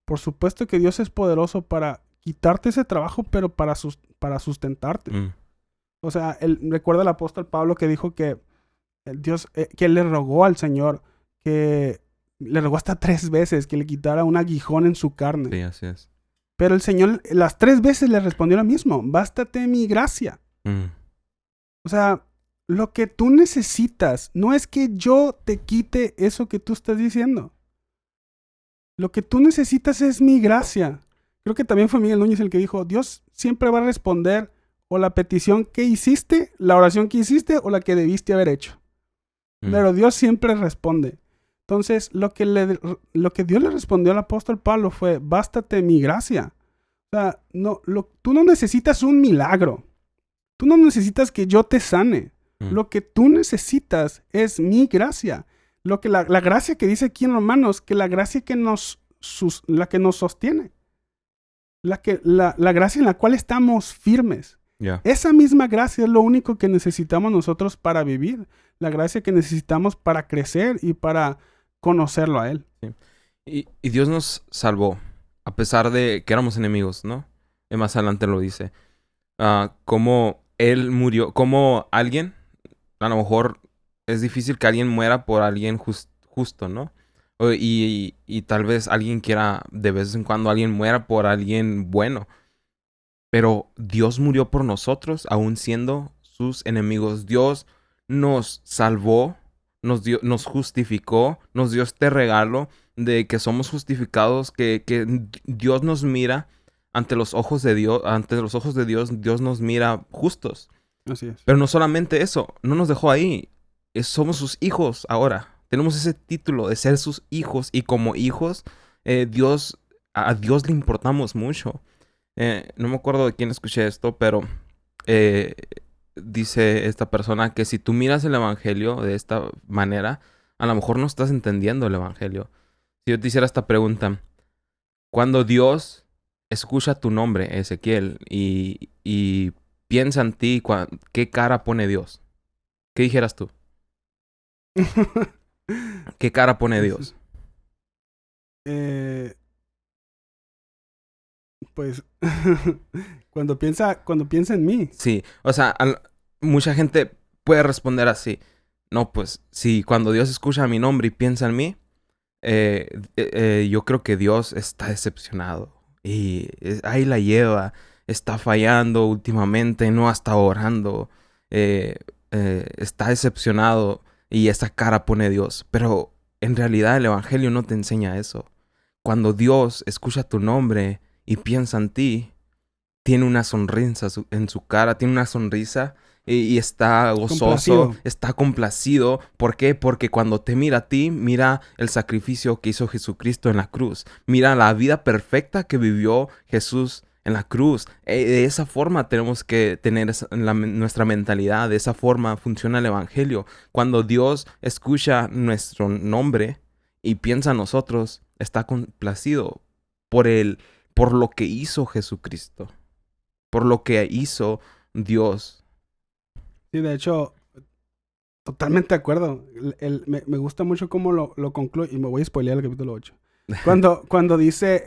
Por supuesto que Dios es poderoso para quitarte ese trabajo, pero para sustentarte. O sea, recuerda el apóstol Pablo que dijo que Dios, que le rogó al Señor, que le rogó hasta 3 veces que le quitara un aguijón en su carne. Sí, así es. Pero el Señor las 3 veces le respondió lo mismo: bástate mi gracia. O sea, lo que tú necesitas no es que yo te quite eso que tú estás diciendo. Lo que tú necesitas es mi gracia. Creo que también fue Miguel Núñez el que dijo: Dios siempre va a responder o la petición que hiciste, la oración que hiciste o la que debiste haber hecho. Pero Dios siempre responde. Entonces, lo que Dios le respondió al apóstol Pablo fue, bástate mi gracia. O sea, tú no necesitas un milagro. Tú no necesitas que yo te sane. Lo que tú necesitas es mi gracia. La gracia que dice aquí en Romanos, que la gracia que nos sostiene. La gracia en la cual estamos firmes. Yeah. Esa misma gracia es lo único que necesitamos nosotros para vivir. La gracia que necesitamos para crecer y para conocerlo a Él. Sí. Y Dios nos salvó, a pesar de que éramos enemigos, ¿no? Y más adelante lo dice. Como Él murió, como alguien, a lo mejor es difícil que alguien muera por alguien justo, ¿no? Y tal vez alguien quiera, de vez en cuando alguien muera por alguien bueno. Pero Dios murió por nosotros, aún siendo sus enemigos. Dios nos salvó, nos justificó, nos dio este regalo de que somos justificados, que Dios nos mira ante los ojos de Dios, Dios nos mira justos. Así es. Pero no solamente eso, no nos dejó ahí. Somos sus hijos ahora. Tenemos ese título de ser sus hijos y como hijos, a Dios le importamos mucho. No me acuerdo de quién escuché esto, pero dice esta persona que si tú miras el evangelio de esta manera, a lo mejor no estás entendiendo el evangelio. Si yo te hiciera esta pregunta, cuando Dios escucha tu nombre, Ezequiel, y piensa en ti, ¿qué cara pone Dios? ¿Qué dijeras tú? ¿Qué cara pone Dios? Pues cuando piensa en mí. Sí, o sea, mucha gente puede responder así. No, pues, si cuando Dios escucha mi nombre y piensa en mí, yo creo que Dios está decepcionado. Y ahí la lleva, está fallando últimamente, no está orando, está decepcionado y esa cara pone Dios. Pero en realidad el evangelio no te enseña eso. Cuando Dios escucha tu nombre y piensa en ti, tiene una sonrisa en su cara, tiene una sonrisa y está gozoso, está complacido. ¿Por qué? Porque cuando te mira a ti, mira el sacrificio que hizo Jesucristo en la cruz. Mira la vida perfecta que vivió Jesús en la cruz. De esa forma tenemos que tener nuestra mentalidad. De esa forma funciona el evangelio. Cuando Dios escucha nuestro nombre y piensa en nosotros, está complacido por lo que hizo Jesucristo, por lo que hizo Dios. Sí, de hecho, totalmente de acuerdo. Me gusta mucho cómo lo concluye, y me voy a spoilear el capítulo 8. Cuando dice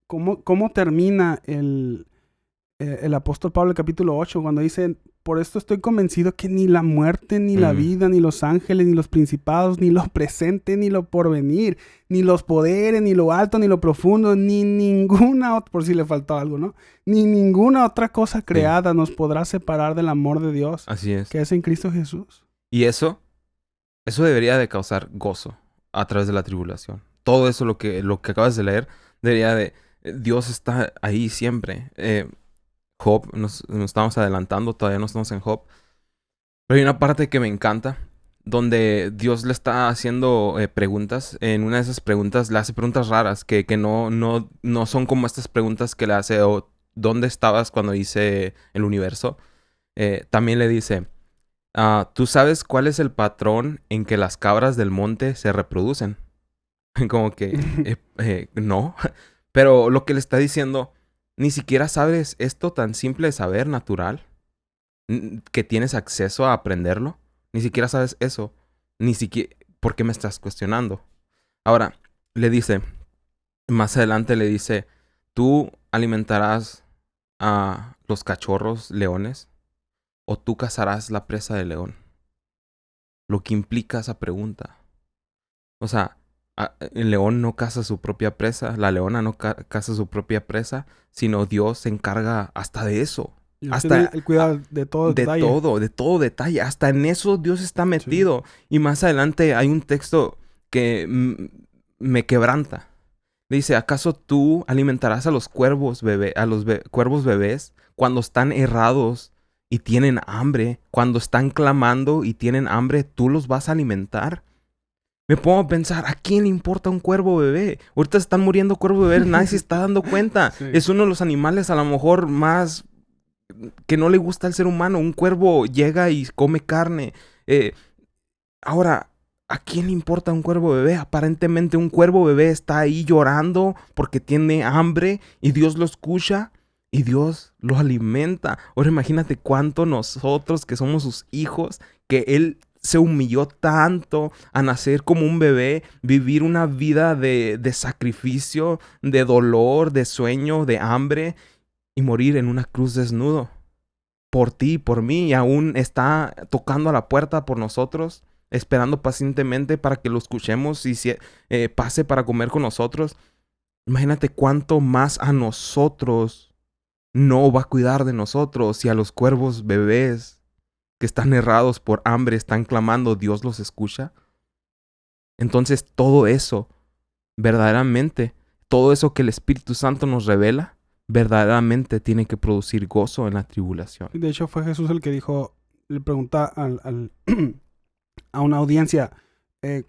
cómo termina el apóstol Pablo el capítulo 8, cuando dice, por esto estoy convencido que ni la muerte, ni la vida, ni los ángeles, ni los principados, ni lo presente, ni lo porvenir, ni los poderes, ni lo alto, ni lo profundo, ni ninguna otra, por si le faltó algo, ¿no? Ni ninguna otra cosa creada nos podrá separar del amor de Dios. Así es. Que es en Cristo Jesús. Y eso debería de causar gozo a través de la tribulación. Todo eso, lo que acabas de leer, debería de... Dios está ahí siempre. Job, nos estamos adelantando, todavía no estamos en Job. Pero hay una parte que me encanta, donde Dios le está haciendo preguntas. En una de esas preguntas le hace preguntas raras, que no son como estas preguntas que le hace, ¿dónde estabas cuando hice el universo? También le dice, ¿tú sabes cuál es el patrón en que las cabras del monte se reproducen? Como que, no. Pero lo que le está diciendo... Ni siquiera sabes esto tan simple de saber, natural, que tienes acceso a aprenderlo. Ni siquiera sabes eso. Ni siquiera... ¿Por qué me estás cuestionando? Ahora, le dice... Más adelante le dice... ¿Tú alimentarás a los cachorros leones? ¿O tú cazarás la presa del león? Lo que implica esa pregunta. O sea... El león no caza su propia presa, la leona no caza su propia presa, sino Dios se encarga hasta de eso. Hasta el cuidado de todo detalle. De todo detalle. Hasta en eso Dios está metido. Sí. Y más adelante hay un texto que me quebranta. Le dice, ¿acaso tú alimentarás a los cuervos cuervos bebés cuando están errados y tienen hambre? Cuando están clamando y tienen hambre, ¿tú los vas a alimentar? Me pongo a pensar, ¿a quién le importa un cuervo bebé? Ahorita están muriendo cuervos bebés, nadie se está dando cuenta. Sí. Es uno de los animales a lo mejor más que no le gusta al ser humano. Un cuervo llega y come carne. Ahora, ¿a quién le importa un cuervo bebé? Aparentemente un cuervo bebé está ahí llorando porque tiene hambre y Dios lo escucha y Dios lo alimenta. Ahora imagínate cuánto nosotros que somos sus hijos, que Él se humilló tanto a nacer como un bebé, vivir una vida de sacrificio, de dolor, de sueño, de hambre y morir en una cruz desnudo. Por ti, por mí, y aún está tocando a la puerta por nosotros, esperando pacientemente para que lo escuchemos y pase para comer con nosotros. Imagínate cuánto más a nosotros no va a cuidar de nosotros, y a los cuervos bebés que están errados por hambre, están clamando, Dios los escucha. Entonces todo eso, verdaderamente, todo eso que el Espíritu Santo nos revela, verdaderamente tiene que producir gozo en la tribulación. De hecho, fue Jesús el que dijo, le pregunta a una audiencia,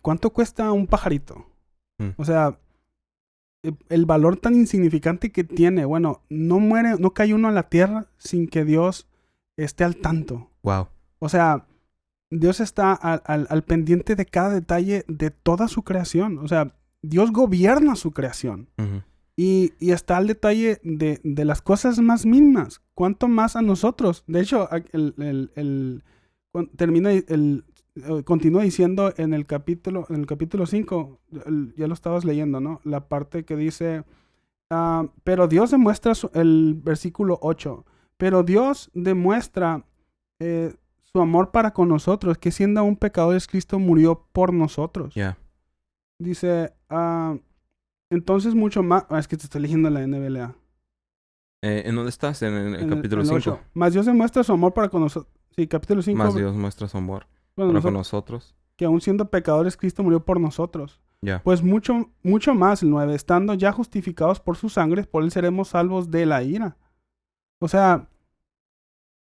¿cuánto cuesta un pajarito? O sea, el valor tan insignificante que tiene. Bueno, no cae uno a la tierra sin que Dios esté al tanto. Wow. O sea, Dios está al pendiente de cada detalle de toda su creación. O sea, Dios gobierna su creación. Uh-huh. Y está al detalle de las cosas más mínimas. ¿Cuánto más a nosotros? De hecho, continúa diciendo en el capítulo 5, ya lo estabas leyendo, ¿no? La parte que dice, pero Dios demuestra, el versículo 8, pero Dios demuestra su amor para con nosotros, que siendo aún pecadores, Cristo murió por nosotros. Yeah. Dice, entonces mucho más... es que te estoy leyendo la NBLA. ¿En dónde estás? En el capítulo 5. Más Dios demuestra su amor para con nosotros. Sí, capítulo 5. Más Dios muestra su amor para con nosotros. Que aún siendo pecadores, Cristo murió por nosotros. Yeah. Pues mucho, mucho más, el 9. Estando ya justificados por su sangre, por él seremos salvos de la ira. O sea,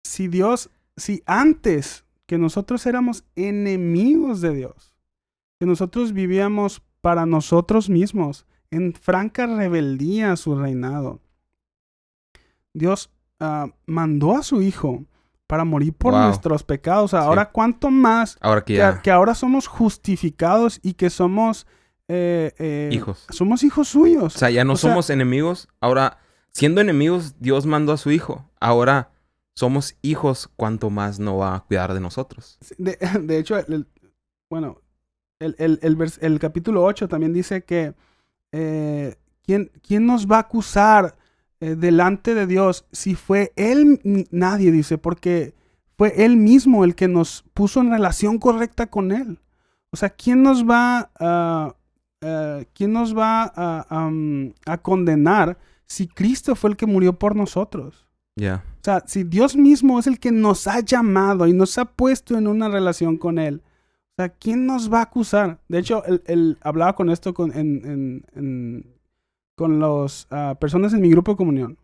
si antes que nosotros éramos enemigos de Dios, que nosotros vivíamos para nosotros mismos, en franca rebeldía a su reinado, Dios mandó a su Hijo para morir por nuestros pecados. Ahora, sí. ¿Cuánto más ahora que ahora somos justificados y que somos hijos? Somos hijos suyos. O sea, ya no somos enemigos. Ahora, siendo enemigos, Dios mandó a su Hijo. Ahora somos hijos, ¿cuánto más no va a cuidar de nosotros? De hecho, el capítulo 8 también dice que ¿quién nos va a acusar delante de Dios? Si fue Él, nadie, dice, porque fue Él mismo el que nos puso en relación correcta con Él. O sea, ¿quién nos va a condenar si Cristo fue el que murió por nosotros? Yeah. O sea, si Dios mismo es el que nos ha llamado y nos ha puesto en una relación con Él, o sea, ¿quién nos va a acusar? De hecho, él hablaba con esto con las personas en mi grupo de comunión.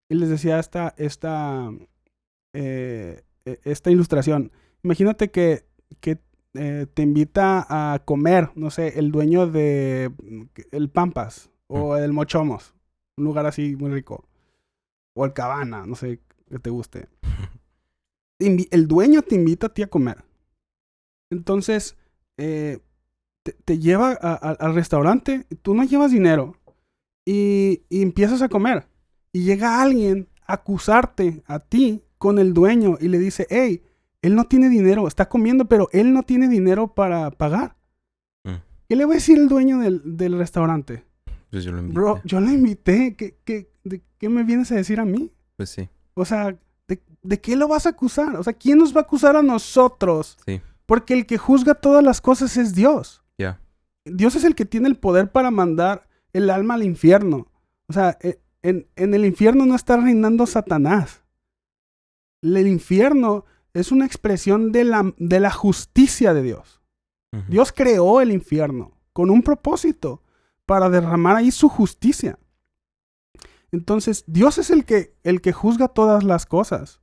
Y les decía esta ilustración. Imagínate que te invita a comer, no sé, el dueño de el Pampas o el Mochomos, un lugar así muy rico. O el Cabana, no sé, que te guste. El dueño te invita a ti a comer. Entonces, te lleva al restaurante, tú no llevas dinero y empiezas a comer. Y llega alguien a acusarte a ti con el dueño y le dice, hey, él no tiene dinero, está comiendo, pero él no tiene dinero para pagar. ¿Qué le va a decir el dueño del restaurante? Pues yo lo invité. Bro, yo lo invité. ¿Qué me vienes a decir a mí? Pues sí. O sea, ¿de qué lo vas a acusar? O sea, ¿quién nos va a acusar a nosotros? Sí. Porque el que juzga todas las cosas es Dios. Ya. Yeah. Dios es el que tiene el poder para mandar el alma al infierno. O sea, en el infierno no está reinando Satanás. El infierno es una expresión de la justicia de Dios. Uh-huh. Dios creó el infierno con un propósito, para derramar ahí su justicia. Entonces, Dios es el que juzga todas las cosas.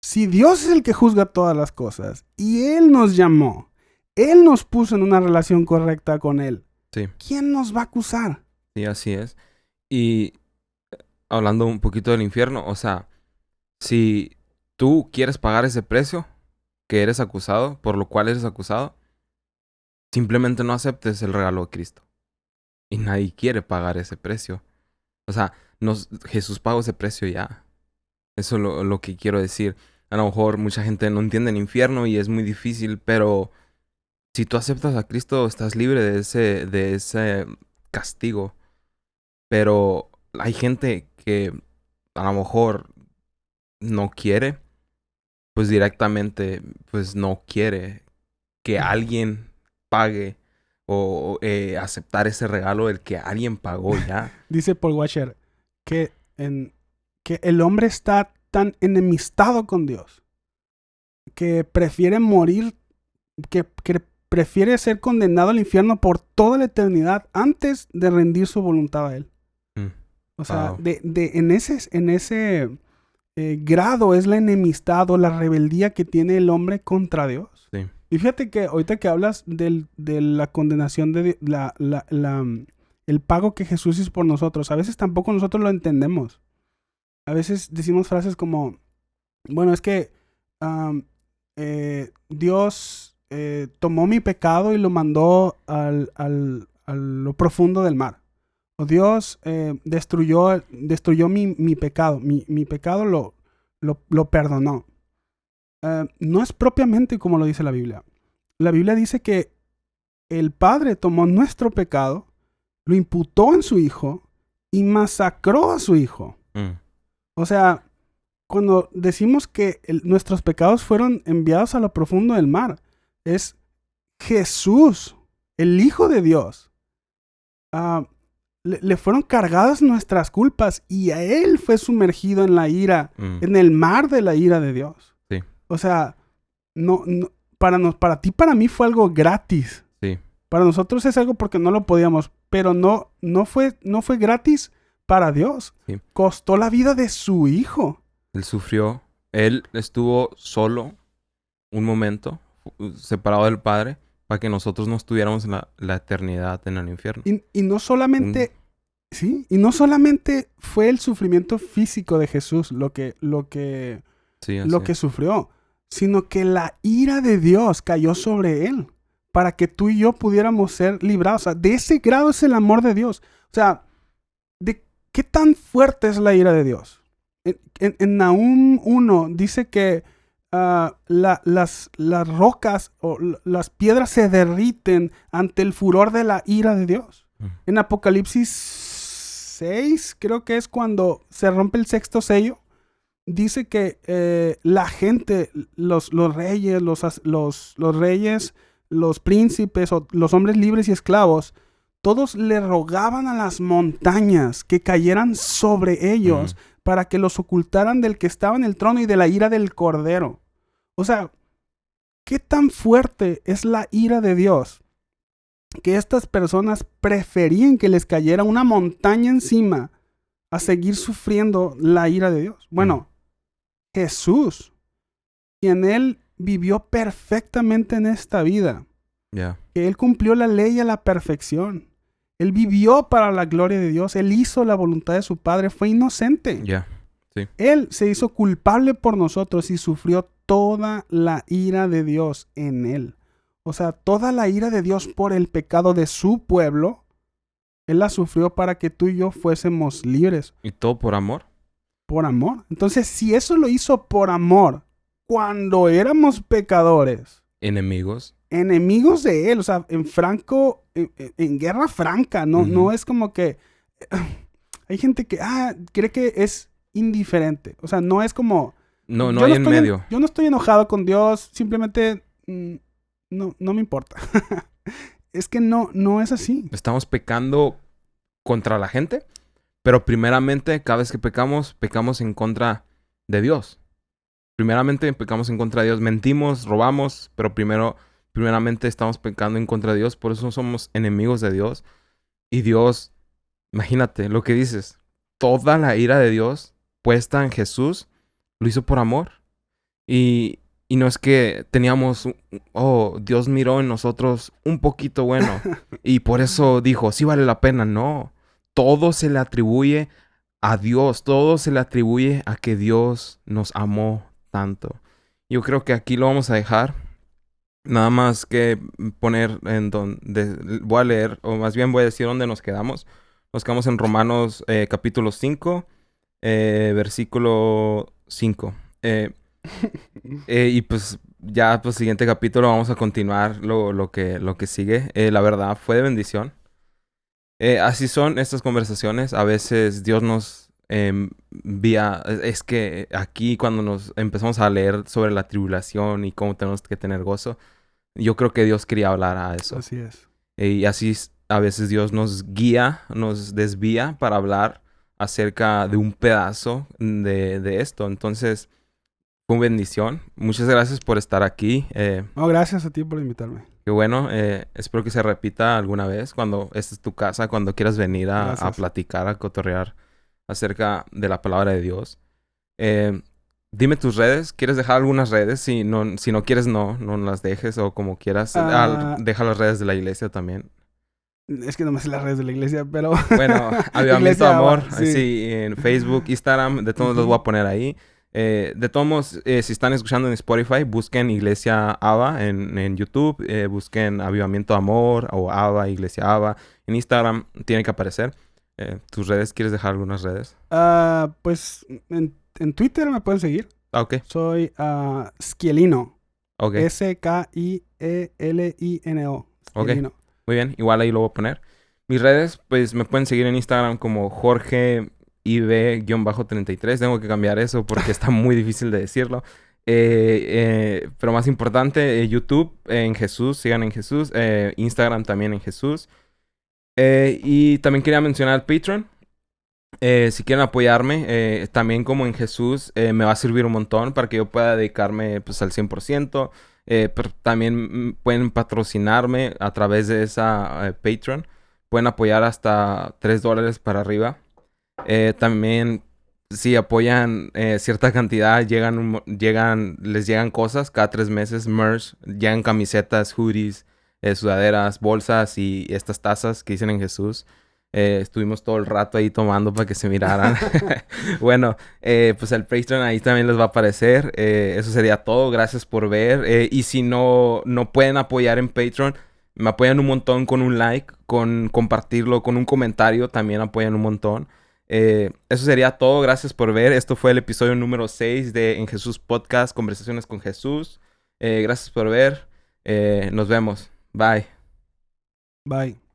Si Dios es el que juzga todas las cosas y Él nos llamó, Él nos puso en una relación correcta con Él, Sí. ¿quién nos va a acusar? Sí, así es. Y hablando un poquito del infierno, o sea, si tú quieres pagar ese precio que eres acusado, por lo cual eres acusado, simplemente no aceptes el regalo de Cristo. Y nadie quiere pagar ese precio. O sea, Jesús pagó ese precio ya. Eso es lo que quiero decir. A lo mejor mucha gente no entiende el infierno y es muy difícil, pero si tú aceptas a Cristo, estás libre de ese castigo. Pero hay gente que a lo mejor no quiere, pues directamente, pues no quiere que alguien pague o aceptar ese regalo del que alguien pagó ya. Dice Paul Washer que el hombre está tan enemistado con Dios que prefiere morir, que prefiere ser condenado al infierno por toda la eternidad antes de rendir su voluntad a Él. O sea, Wow. en ese grado es la enemistad o la rebeldía que tiene el hombre contra Dios. Sí. Y fíjate que ahorita que hablas de la condenación, de el pago que Jesús hizo por nosotros, a veces tampoco nosotros lo entendemos. A veces decimos frases como, bueno, es que Dios tomó mi pecado y lo mandó a lo profundo del mar. O Dios destruyó mi pecado. Mi pecado lo perdonó. No es propiamente como lo dice la Biblia. La Biblia dice que el Padre tomó nuestro pecado, lo imputó en su Hijo y masacró a su Hijo. O sea, cuando decimos que nuestros pecados fueron enviados a lo profundo del mar, es Jesús, el Hijo de Dios. Le fueron cargadas nuestras culpas y a Él fue sumergido en la ira, en el mar de la ira de Dios. Sí. O sea, para ti, para mí fue algo gratis. Sí. Para nosotros es algo porque no lo podíamos, pero no fue gratis para Dios. Sí. Costó la vida de su Hijo. Él sufrió. Él estuvo solo un momento, separado del Padre, para que nosotros no estuviéramos en la eternidad en el infierno. Y no solamente... Sí, y no solamente fue el sufrimiento físico de Jesús lo que sufrió, sino que la ira de Dios cayó sobre Él para que tú y yo pudiéramos ser librados. O sea, de ese grado es el amor de Dios. O sea, ¿de qué tan fuerte es la ira de Dios? En Nahum 1 dice que las rocas o las piedras se derriten ante el furor de la ira de Dios. En Apocalipsis 6, creo que es cuando se rompe el sexto sello, dice que la gente, los reyes, los príncipes, o los hombres libres y esclavos, todos le rogaban a las montañas que cayeran sobre ellos para que los ocultaran del que estaba en el trono y de la ira del Cordero. O sea, ¿qué tan fuerte es la ira de Dios? Que estas personas preferían que les cayera una montaña encima a seguir sufriendo la ira de Dios. Bueno, Jesús, quien Él vivió perfectamente en esta vida, que Él cumplió la ley a la perfección. Él vivió para la gloria de Dios. Él hizo la voluntad de su Padre. Fue inocente. Sí. Él se hizo culpable por nosotros y sufrió toda la ira de Dios en Él. O sea, toda la ira de Dios por el pecado de su pueblo, Él la sufrió para que tú y yo fuésemos libres. ¿Y todo por amor? Por amor. Entonces, si eso lo hizo por amor, cuando éramos pecadores, enemigos de Él, o sea, en guerra franca, no es como que hay gente que cree que es indiferente. O sea, no es como... No hay en medio. Yo no estoy enojado con Dios, simplemente... No me importa. Es que no es así. Estamos pecando contra la gente, pero primeramente, cada vez que pecamos en contra de Dios. Primeramente pecamos en contra de Dios. Mentimos, robamos, pero primeramente estamos pecando en contra de Dios. Por eso somos enemigos de Dios. Y Dios, imagínate lo que dices, toda la ira de Dios puesta en Jesús, lo hizo por amor. Y no es que teníamos, Dios miró en nosotros un poquito bueno y por eso dijo, sí vale la pena. No, todo se le atribuye a Dios, todo se le atribuye a que Dios nos amó tanto. Yo creo que aquí lo vamos a dejar. Nada más que poner en donde, voy a leer, o más bien voy a decir dónde nos quedamos. Nos quedamos en Romanos capítulo 5, versículo 5. Y pues ya, pues siguiente capítulo vamos a continuar lo que sigue. La verdad, fue de bendición. Así son estas conversaciones. A veces Dios nos envía... Es que aquí cuando nos empezamos a leer sobre la tribulación y cómo tenemos que tener gozo, yo creo que Dios quería hablar a eso. Así es. Y así a veces Dios nos guía, nos desvía para hablar acerca de un pedazo de esto. Entonces, fue una bendición. Muchas gracias por estar aquí. No, gracias a ti por invitarme. Qué bueno. Espero que se repita alguna vez cuando esta es tu casa, cuando quieras venir a platicar, a cotorrear acerca de la palabra de Dios. Dime tus redes. ¿Quieres dejar algunas redes? Si no quieres, no las dejes o como quieras. Deja las redes de la iglesia también. Es que no me sé las redes de la iglesia, pero... Bueno, Avivamiento de Amor. Sí, en Facebook, Instagram. De todos los voy a poner ahí. De todos modos, si están escuchando en Spotify, busquen Iglesia Ava en YouTube. Busquen Avivamiento de Amor o Ava, Iglesia Ava. En Instagram tiene que aparecer. ¿Tus redes? ¿Quieres dejar algunas redes? Pues en Twitter me pueden seguir. Ok. Soy Schielino. Ok. Skielino. Schielino. Ok. Muy bien. Igual ahí lo voy a poner. Mis redes, pues me pueden seguir en Instagram como Jorge IB-33. Tengo que cambiar eso porque está muy difícil de decirlo. Pero más importante, YouTube en Jesús. Sigan en Jesús. Instagram también en Jesús. Y también quería mencionar Patreon. Si quieren apoyarme, también como en Jesús, me va a servir un montón para que yo pueda dedicarme pues, al 100%. Pero también pueden patrocinarme a través de esa Patreon. Pueden apoyar hasta $3 para arriba. También, si apoyan cierta cantidad, les llegan cosas cada 3 meses, merch, llegan camisetas, hoodies, sudaderas, bolsas y estas tazas que dicen en Jesús. Estuvimos todo el rato ahí tomando para que se miraran. Bueno, pues el Patreon ahí también les va a aparecer. Eso sería todo. Gracias por ver. Y si no pueden apoyar en Patreon, me apoyan un montón con un like, con compartirlo, con un comentario. También apoyan un montón. Eso sería todo. Gracias por ver. Esto fue el episodio número 6 de En Jesús Podcast, Conversaciones con Jesús. Gracias por ver. Nos vemos. Bye. Bye.